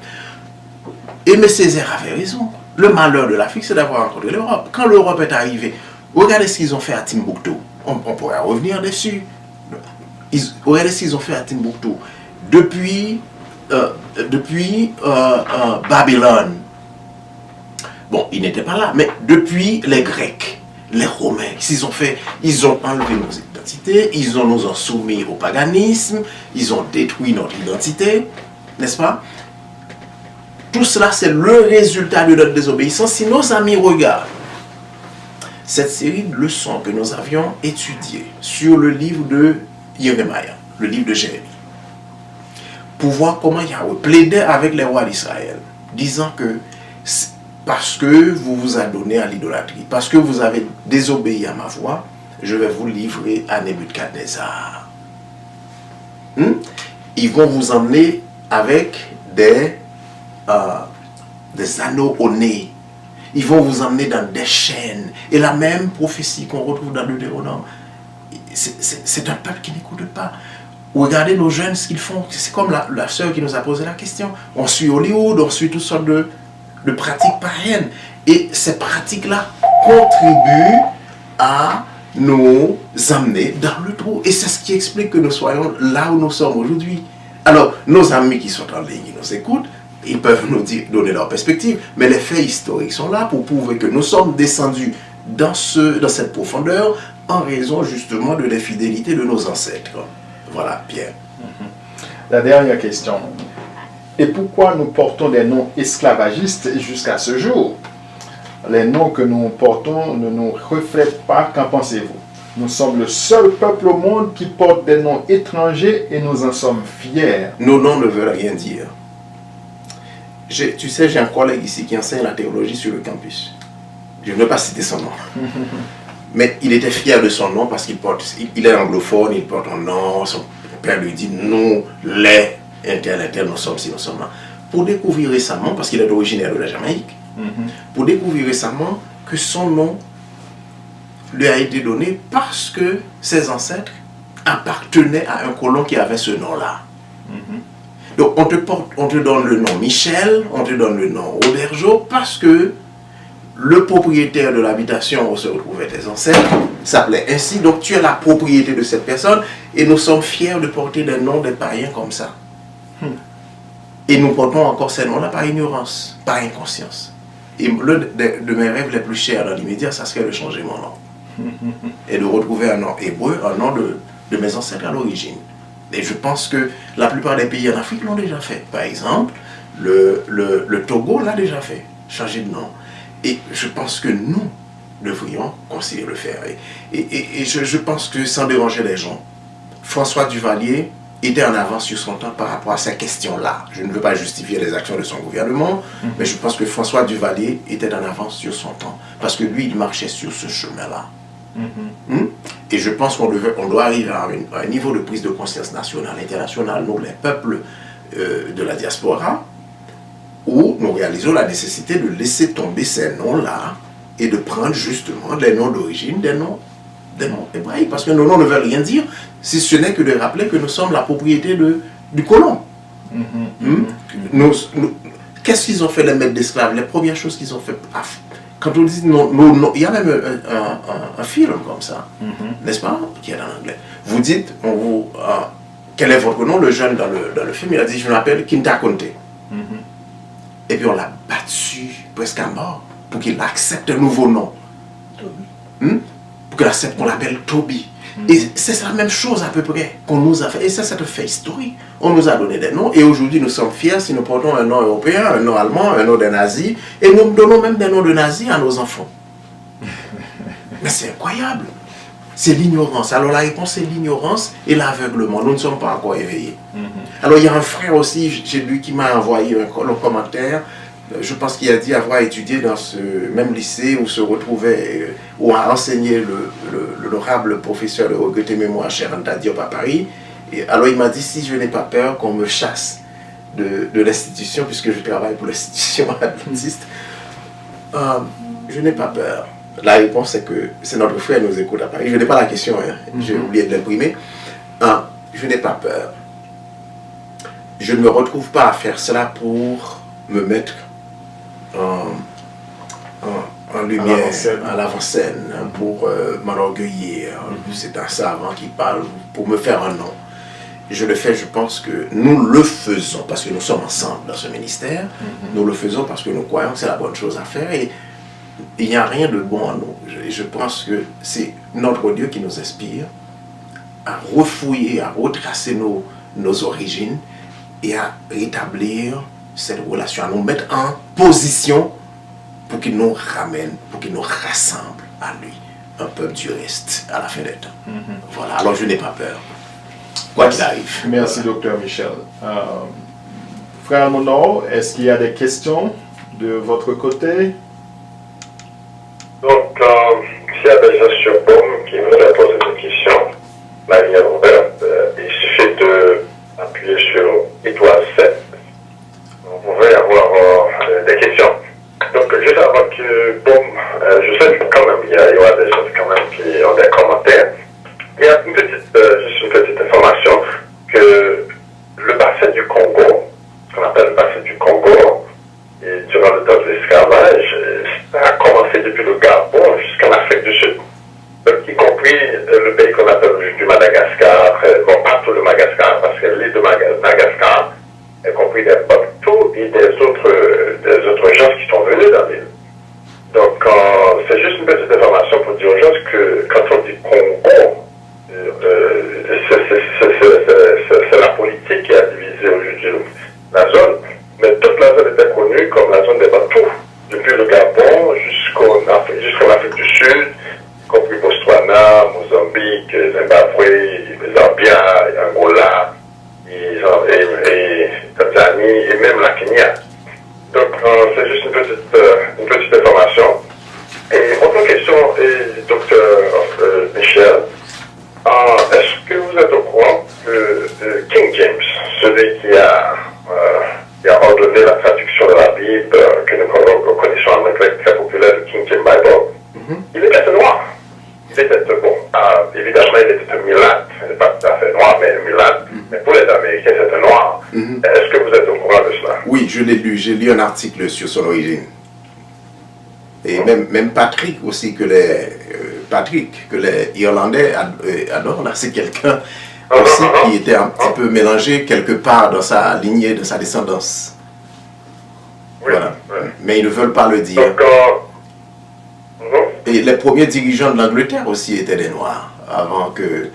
Aimé Césaire avait raison. Le malheur de l'Afrique, c'est d'avoir rencontré l'Europe. Quand l'Europe est arrivée, regardez ce qu'ils ont fait à Timbuktu. On pourrait revenir dessus. Regardez ce qu'ils ont fait à Timbuktu. Depuis Babylone. Bon, ils n'étaient pas là, mais depuis les Grecs, les Romains, qu'ils ont fait, ils ont enlevé nos identités, ils nous ont soumis au paganisme, ils ont détruit notre identité, n'est-ce pas? Tout cela, c'est le résultat de notre désobéissance. Si nos amis regardent cette série de leçons que nous avions étudiées sur le livre de Jérémie, le livre de Jérémie, pour voir comment Yahweh plaidait avec les rois d'Israël, disant que parce que vous vous adonnez à l'idolâtrie, parce que vous avez désobéi à ma voix, je vais vous livrer à Nebuchadnezzar. Ils vont vous emmener avec des anneaux au nez. Ils vont vous emmener dans des chaînes. Et la même prophétie qu'on retrouve dans le Deutéronome, c'est un peuple qui n'écoute pas. Regardez nos jeunes, ce qu'ils font. C'est comme la sœur qui nous a posé la question. On suit Hollywood, on suit toutes sortes de pratiques païennes. Et ces pratiques-là contribuent à nous amener dans le trou. Et c'est ce qui explique que nous soyons là où nous sommes aujourd'hui. Alors, nos amis qui sont en ligne, qui nous écoutent, ils peuvent nous donner leur perspective, mais les faits historiques sont là pour prouver que nous sommes descendus dans cette profondeur en raison justement de l'infidélité de nos ancêtres. Voilà, Pierre. La dernière question. Et pourquoi nous portons des noms esclavagistes jusqu'à ce jour? les noms que nous portons ne nous reflètent pas. Qu'en pensez-vous? Nous sommes le seul peuple au monde qui porte des noms étrangers et nous en sommes fiers. Nos noms ne veulent rien dire. Tu sais, j'ai un collègue ici qui enseigne la théologie sur le campus. Je ne veux pas citer son nom. Mais il était fier de son nom parce qu'il est anglophone, il porte un nom, son père lui dit, nous, les intel, nous sommes ci, nous sommes là. Pour découvrir récemment, parce qu'il est originaire de la Jamaïque, pour découvrir récemment que son nom lui a été donné parce que ses ancêtres appartenaient à un colon qui avait ce nom-là. Donc on te donne le nom Michel, on te donne le nom Aubergeau parce que le propriétaire de l'habitation où se retrouvaient tes ancêtres s'appelait ainsi, donc tu es la propriété de cette personne et nous sommes fiers de porter des noms des païens comme ça. Et nous portons encore ces noms-là par ignorance, par inconscience. Et l'un de mes rêves les plus chers dans l'immédiat, ça serait de changer mon nom. Et de retrouver un nom hébreu, un nom de mes ancêtres à l'origine. Et je pense que la plupart des pays en Afrique l'ont déjà fait. Par exemple, le Togo l'a déjà fait, changer de nom. Et je pense que nous devrions considérer le faire. Et je pense que sans déranger les gens, François Duvalier était en avance sur son temps par rapport à ces questions-là. Je ne veux pas justifier les actions de son gouvernement, mais je pense que François Duvalier était en avance sur son temps. Parce que lui, il marchait sur ce chemin-là. Et je pense qu'on doit arriver à un niveau de prise de conscience nationale, internationale, nous, les peuples de la diaspora, où nous réalisons la nécessité de laisser tomber ces noms-là et de prendre justement des noms d'origine, des noms hébraïques, parce que nos noms ne veulent rien dire, si ce n'est que de rappeler que nous sommes la propriété du colon. Qu'est-ce qu'ils ont fait les maîtres d'esclaves? Les premières choses qu'ils ont fait, quand on dit non, il y a même un film comme ça, n'est-ce pas, qui est en anglais. Vous dites, quel est votre nom? Le jeune dans le film, il a dit, je m'appelle Kinta Conte. Et puis on l'a battu presque à mort pour qu'il accepte un nouveau nom. Pour qu'il accepte qu'on l'appelle Toby. Et c'est la même chose à peu près qu'on nous a fait. Et ça te fait historique. On nous a donné des noms et aujourd'hui nous sommes fiers si nous portons un nom européen, un nom allemand, un nom des nazis. Et nous donnons même des noms de nazis à nos enfants. Mais c'est incroyable. C'est l'ignorance. Alors la réponse c'est l'ignorance et l'aveuglement. Nous ne sommes pas encore éveillés. Alors il y a un frère aussi, j'ai lu, qui m'a envoyé un commentaire. Je pense qu'il a dit avoir étudié dans ce même lycée où se retrouvait, où a enseigné l'honorable professeur de regretté mémoire Cheikh Anta Diop à Paris. Et alors il m'a dit, si je n'ai pas peur qu'on me chasse de l'institution, puisque je travaille pour l'institution adventiste, je n'ai pas peur. La réponse c'est que c'est notre frère qui nous écoute à Paris. Je n'ai pas la question, j'ai oublié de l'imprimer. Je n'ai pas peur. Je ne me retrouve pas à faire cela pour me mettre en lumière, à l'avant-scène, pour m'enorgueillir. C'est un savant qui parle pour me faire un nom. Je le fais, je pense que nous le faisons parce que nous sommes ensemble dans ce ministère. Nous le faisons parce que nous croyons que c'est la bonne chose à faire et il n'y a rien de bon en nous. Je pense que c'est notre Dieu qui nous inspire à refouiller, à retracer nos origines et à rétablir cette relation, à nous mettre en position pour qu'il nous ramène, pour qu'il nous rassemble à lui, un peuple du reste à la fin des temps. Voilà, alors je n'ai pas peur, quoi qu'il arrive. Merci, voilà. Docteur Michel. Frère Monod, est-ce qu'il y a des questions de votre côté? Donc, s'il y a des gens sur BOM qui voudraient poser des questions, la ligne est ouverte. Il suffit d'appuyer sur étoile 7. Vous pouvez avoir des questions. Donc, juste avant que BOM, je sais que quand même, il y aura des gens quand même qui ont des commentaires. Il y a juste une petite information que le bassin du Congo, ce qu'on appelle le bassin du Congo, et durant le temps de l'esclavage, ça a commencé depuis le Gabon jusqu'en Afrique du Sud. Donc, y compris le pays qu'on appelle du Madagascar, après, bon, pas tout le Madagascar, parce que l'île de Madagascar, y compris des Bantou et des autres gens qui sont venus dans l'île. Donc, c'est juste une petite information pour dire aux gens que quand on dit Congo, c'est la politique qui a divisé aujourd'hui la zone, mais toute la zone était connue comme la zone des Bantous, depuis le Gabon jusqu'au Mozambique, Zimbabwe, Zambia, Angola, et Tanzanie et même la Kenya. Donc c'est juste une petite information. Et autre question, docteur Michel, est-ce que vous êtes au courant que King James, celui qui a ordonné la traduction de la Bible que nous connaissons en anglais très populaire, le King James Bible, il était noir. Il était, évidemment, il était un mulâtre. Il n'est pas tout à fait noir, mais un mulâtre. Mais pour les Américains, c'est un noir. Est-ce que vous êtes au courant de cela? Oui, je l'ai lu. J'ai lu un article sur son origine. Et même Patrick aussi, que les Irlandais adorent. Là, c'est quelqu'un aussi qui était un petit peu mélangé quelque part dans sa lignée, de sa descendance. Oui, voilà. Oui. Mais ils ne veulent pas le dire. Donc, et les premiers dirigeants de l'Angleterre aussi étaient des Noirs, avant que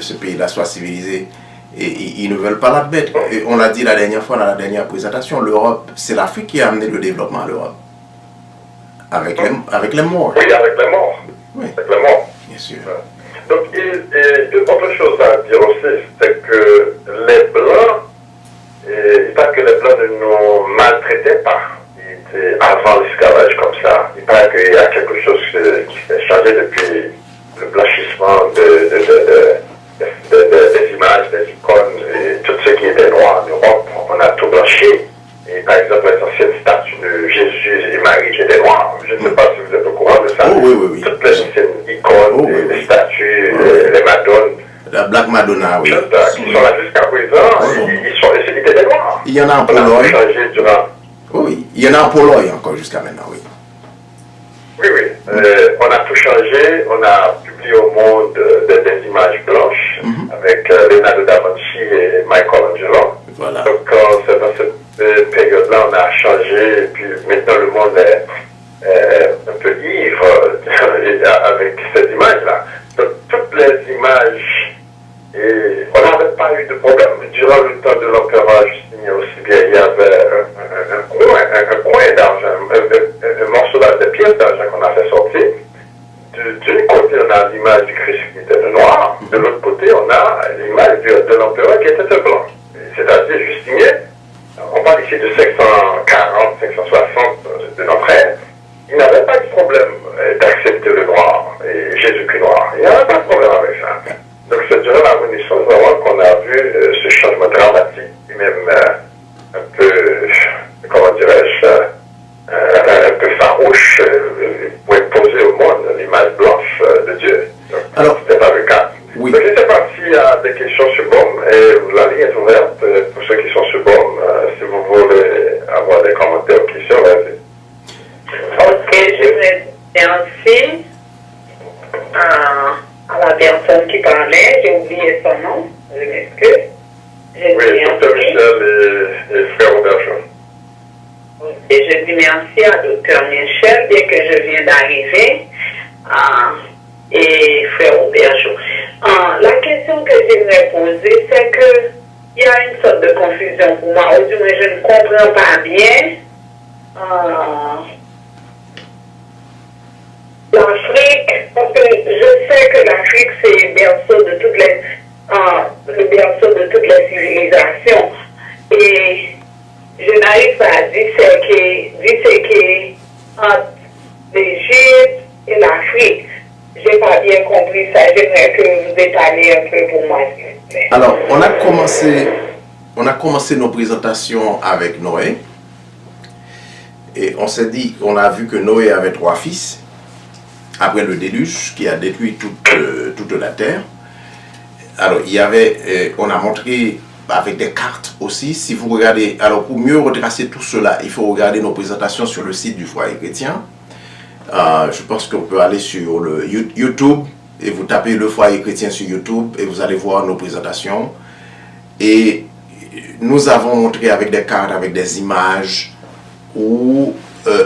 ce pays-là soit civilisé. Et ils ne veulent pas l'admettre. Et on l'a dit la dernière fois dans la dernière présentation, l'Europe, c'est l'Afrique qui a amené le développement à l'Europe. Avec les morts. Oui, avec les morts. Oui. Avec les morts. Bien sûr. Donc, et autre chose à dire aussi, c'est que les Blancs, pas que les Blancs ne nous maltraitaient pas. Avant l'esclavage comme ça, il paraît qu'il y a quelque chose qui s'est changé depuis le blanchissement des images, des icônes, et tout ce qui était noir en Europe, on a tout blanchi. Et par exemple, les anciennes statues de Jésus et Marie qui étaient noirs. Je ne sais pas si vous êtes au courant de ça. Oh, oui. Toutes les anciennes icônes, les statues, les Madones. La Black Madonna, oui. Qui sont là jusqu'à présent, ils étaient des noirs. Il y en a en Pologne. Oui, il y en a en Pologne encore jusqu'à maintenant, oui. Oui. On a tout changé, on a publié au monde des images blanches avec Leonardo da Vinci et Michelangelo. Voilà. Donc, c'est dans cette période-là, on a changé, et puis maintenant le monde est un peu ivre avec ces images-là. Donc, toutes les images, et on n'avait pas eu de problème. Durant le temps de l'empereur Justinien aussi bien, il y avait un coin d'argent, un morceau de pièces d'argent qu'on a fait sortir. D'une côté, on a l'image du Christ qui était de noir, de l'autre côté, on a l'image de l'empereur qui était de blanc. C'est-à-dire Justinien, on parle ici de 540, 560 de notre ère. Il n'avait pas de problème d'accepter le noir, et Jésus-Christ noir. Il n'y avait pas de problème avec ça. Donc c'est durant la Renaissance vraiment qu'on a vu ce changement dramatique, et même un peu, comment dirais-je, un peu farouche pour imposer au monde l'image blanche de Dieu. Donc, alors, c'était pas le cas. Oui. Donc je ne sais pas s'il y a des questions sur BOM, et la ligne est ouverte pour ceux qui sont sur BOM. Si vous voulez avoir des commentaires ou questions, vas-y. Ok, je remercie à la personne qui parlait, j'ai oublié son nom, je m'excuse. Oui, Dr Michel et frère Aubergeon. Et je dis merci à Dr Michel, bien que je viens d'arriver, et frère Aubergeon. La question que j'aimerais poser, c'est que il y a une sorte de confusion pour moi, ou du moins je ne comprends pas bien l'Afrique, parce que je sais que l'Afrique c'est le berceau de toutes les civilisations. Et je n'arrive pas à disséquer entre l'Égypte et l'Afrique. Je n'ai pas bien compris ça. J'aimerais que vous étaliez un peu pour moi, s'il vous plaît. Alors, on a commencé nos présentations avec Noé. Et on s'est dit, on a vu que Noé avait 3 fils. Après le déluge qui a détruit toute la terre. Alors, on a montré avec des cartes aussi, si vous regardez, alors pour mieux retracer tout cela, il faut regarder nos présentations sur le site du Foyer Chrétien. Je pense qu'on peut aller sur le YouTube et vous tapez le Foyer Chrétien sur YouTube et vous allez voir nos présentations. Et nous avons montré avec des cartes, avec des images où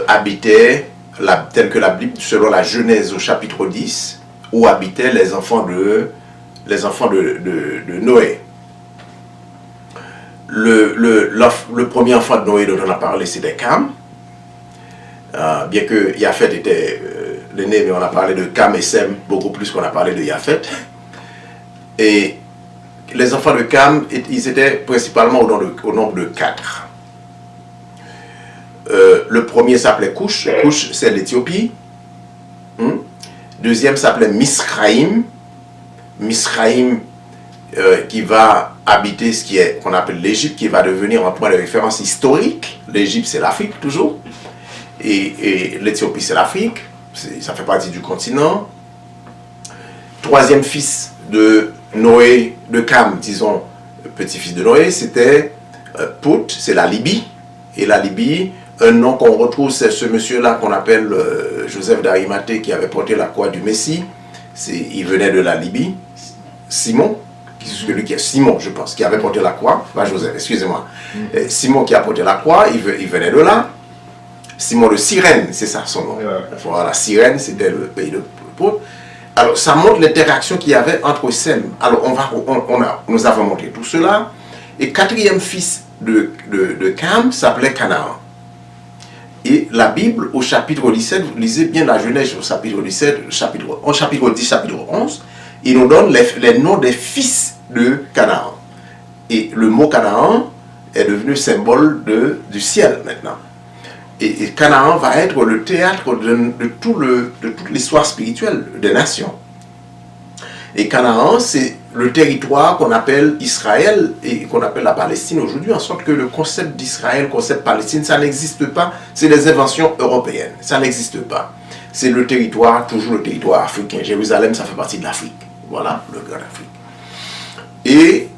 habitaient, tel que la Bible, selon la Genèse au chapitre 10, où habitaient les enfants de Noé. Le premier enfant de Noé dont on a parlé, c'était Cam. Bien que Japheth était l'aîné, mais on a parlé de Cam et Sem beaucoup plus qu'on a parlé de Japhet. Et les enfants de Cam, ils étaient principalement au nombre de 4. Le premier s'appelait Cush. Cush, c'est l'Éthiopie. Deuxième s'appelait Misraïm. Misraïm qui va habiter ce qu'on appelle l'Égypte, qui va devenir un point de référence historique. L'Égypte, c'est l'Afrique, toujours. Et l'Éthiopie, c'est l'Afrique. Ça fait partie du continent. Troisième fils de Noé, de Cam, disons, petit-fils de Noé, c'était Put, c'est la Libye. Et la Libye, un nom qu'on retrouve, c'est ce monsieur-là qu'on appelle Joseph d'Arimathée, qui avait porté la croix du Messie. Il venait de la Libye. Simon, celui qui est Simon, je pense, qui avait porté la croix. Pas Joseph, excusez-moi. Simon qui a porté la croix, il venait de là. Simon de Cyrène, c'est ça son nom. Voilà, Cyrène, c'était le pays de Put. Alors, ça montre l'interaction qu'il y avait entre Sem. Alors, nous avons montré tout cela. Et quatrième fils de Cam s'appelait Canaan. Et la Bible, au chapitre 17, vous lisez bien la Genèse au chapitre 17, chapitre 10, chapitre 11, il nous donne les noms des fils de Canaan. Et le mot Canaan est devenu symbole du ciel maintenant. Et Canaan va être le théâtre de toute l'histoire spirituelle des nations. Et Canaan, c'est le territoire qu'on appelle Israël et qu'on appelle la Palestine aujourd'hui, en sorte que le concept d'Israël, concept Palestine, ça n'existe pas. C'est des inventions européennes. Ça n'existe pas. C'est le territoire, toujours le territoire africain. Jérusalem, ça fait partie de l'Afrique. Voilà, le Grand Afrique. Et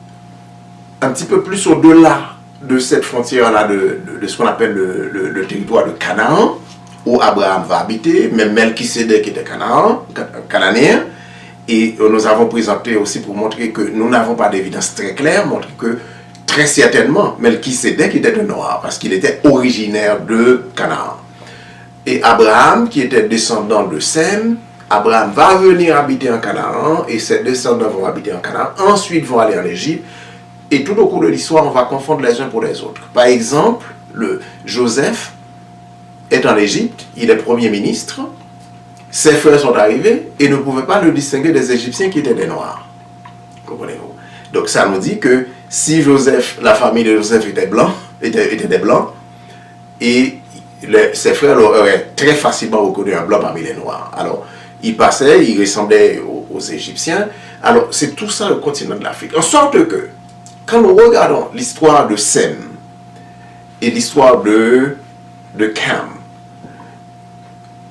un petit peu plus au-delà de cette frontière-là, de ce qu'on appelle le territoire de Canaan, où Abraham va habiter, même Melchisédek était cananéen. Et nous avons présenté aussi pour montrer que nous n'avons pas d'évidence très claire, montrer que très certainement Melchisédek était un noir, parce qu'il était originaire de Canaan. Et Abraham, qui était descendant de Sem, Abraham va venir habiter en Canaan, et ses descendants vont habiter en Canaan, ensuite vont aller en Égypte. Et tout au cours de l'histoire, on va confondre les uns pour les autres. Par exemple, Joseph est en Égypte, il est premier ministre, ses frères sont arrivés et ne pouvaient pas le distinguer des Égyptiens qui étaient des Noirs. Comprenez-vous? Donc ça nous dit que si la famille de Joseph était des Blancs, et ses frères auraient très facilement reconnu un Blanc parmi les Noirs. Alors, ils passaient, ils ressemblaient aux Égyptiens. Alors, c'est tout ça le continent de l'Afrique. En sorte que, quand nous regardons l'histoire de Sem et l'histoire de Cam,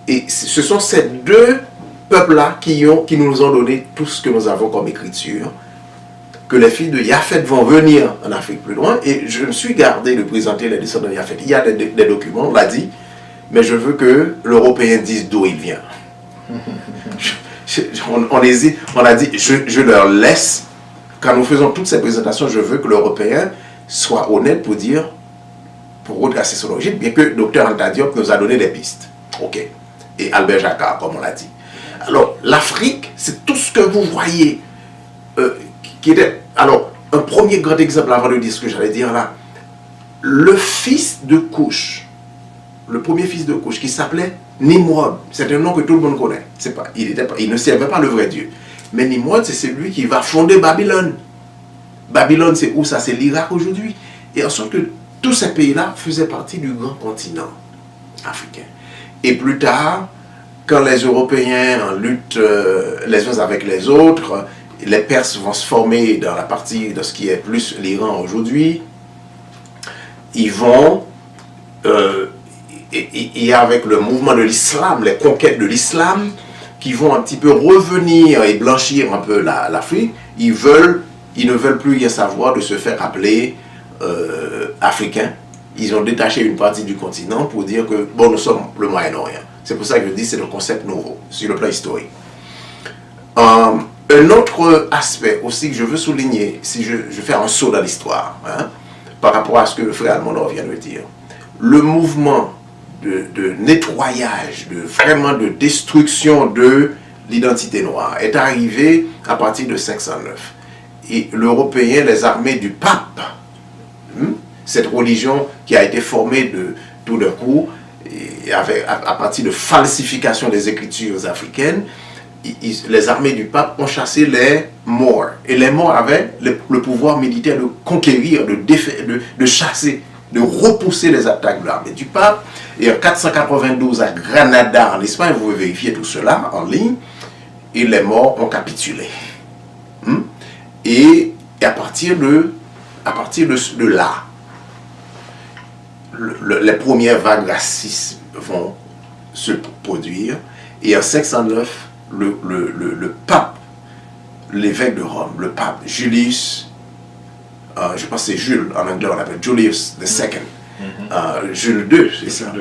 et ce sont ces deux peuples-là qui nous ont donné tout ce que nous avons comme écriture, que les filles de Japhet vont venir en Afrique plus loin, et je me suis gardé de présenter les descendants de Japhet. Il y a des documents, on l'a dit, mais je veux que l'Européen dise d'où il vient. On hésite, on a dit, je leur laisse, quand nous faisons toutes ces présentations, je veux que l'Européen soit honnête pour retracer son origine, bien que Dr Anta Diop nous a donné des pistes. Ok. Et Albert Jacquard, comme on l'a dit. Alors, l'Afrique, c'est tout ce que vous voyez qui était... Alors, un premier grand exemple avant de dire ce que j'allais dire là. Le fils de Cush, le premier fils de Cush, qui s'appelait Nimrod, c'est un nom que tout le monde connaît. Il ne servait pas le vrai Dieu. Mais Nimrod, c'est celui qui va fonder Babylone. Babylone, c'est où ça? C'est l'Irak aujourd'hui. Et en sorte que tous ces pays-là faisaient partie du grand continent africain. Et plus tard, quand les Européens en luttent les uns avec les autres, les Perses vont se former dans la partie de ce qui est plus l'Iran aujourd'hui, ils vont, et avec le mouvement de l'islam, les conquêtes de l'islam, qui vont un petit peu revenir et blanchir un peu l'Afrique, ils ne veulent plus rien savoir de se faire appeler africains. Ils ont détaché une partie du continent pour dire que, bon, nous sommes le Moyen-Orient. C'est pour ça que je dis que c'est un concept nouveau, sur le plan historique. Un autre aspect aussi que je veux souligner, si je fais un saut dans l'histoire, hein, par rapport à ce que le frère Almondor vient de dire, le mouvement de nettoyage, vraiment de destruction de l'identité noire est arrivé à partir de 509. Et l'Européen, les armées du pape, cette religion qui a été formée tout d'un coup, et à partir de falsification des écritures africaines, les armées du pape ont chassé les Maures. Et les Maures avaient le pouvoir militaire de conquérir, de chasser, de repousser les attaques de l'armée du pape. Et en 492 à Granada, en Espagne, vous pouvez vérifier tout cela en ligne, et les Maures ont capitulé. Et à partir de là, les premières vagues racistes vont se produire. Et en 509, le pape, l'évêque de Rome, le pape Julius, je pense que c'est Jules, en anglais on l'appelle Julius II, Jules II, c'est ça.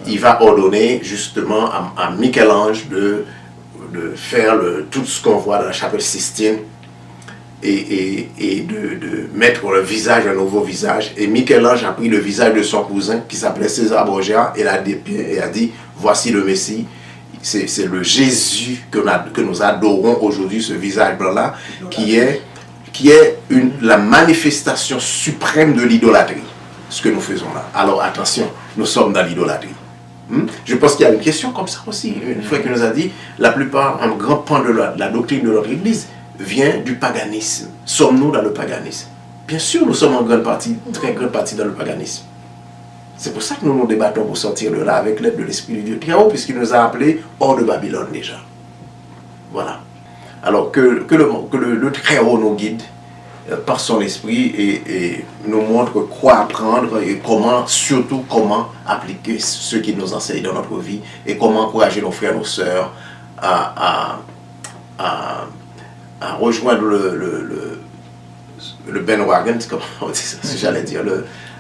Il va ordonner justement à Michel-Ange de faire tout ce qu'on voit dans la chapelle Sistine et de mettre le visage, un nouveau visage. Et Michel-Ange a pris le visage de son cousin qui s'appelait César Borgia et a dit voici le Messie. C'est le Jésus que nous adorons aujourd'hui, ce visage blanc-là, qui est la manifestation suprême de l'idolâtrie, ce que nous faisons là. Alors attention, nous sommes dans l'idolâtrie. Je pense qu'il y a une question comme ça aussi. Une fois qu'il nous a dit, la plupart, un grand pan de la doctrine de notre Église vient du paganisme. Sommes-nous dans le paganisme? Bien sûr, nous sommes en grande partie, très grande partie dans le paganisme. C'est pour ça que nous nous débattons pour sortir de là avec l'aide de l'Esprit de Dieu très haut, puisqu'il nous a appelés hors de Babylone déjà. Voilà. Alors que le très haut nous guide par son esprit et nous montre quoi apprendre et surtout comment appliquer ce qu'il nous enseigne dans notre vie et comment encourager nos frères et nos sœurs à rejoindre le bandwagon, comment j'allais dire,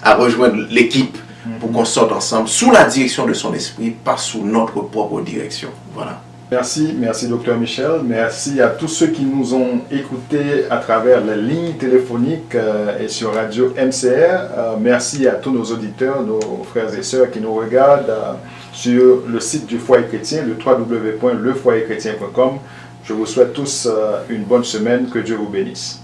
à rejoindre l'équipe pour qu'on sorte ensemble sous la direction de son esprit, pas sous notre propre direction. Voilà. Merci Dr Michel, merci à tous ceux qui nous ont écoutés à travers les lignes téléphoniques et sur Radio MCR. Merci à tous nos auditeurs, nos frères et sœurs qui nous regardent sur le site du Foyer Chrétien, le www.lefoyerchrétien.com. Je vous souhaite tous une bonne semaine, que Dieu vous bénisse.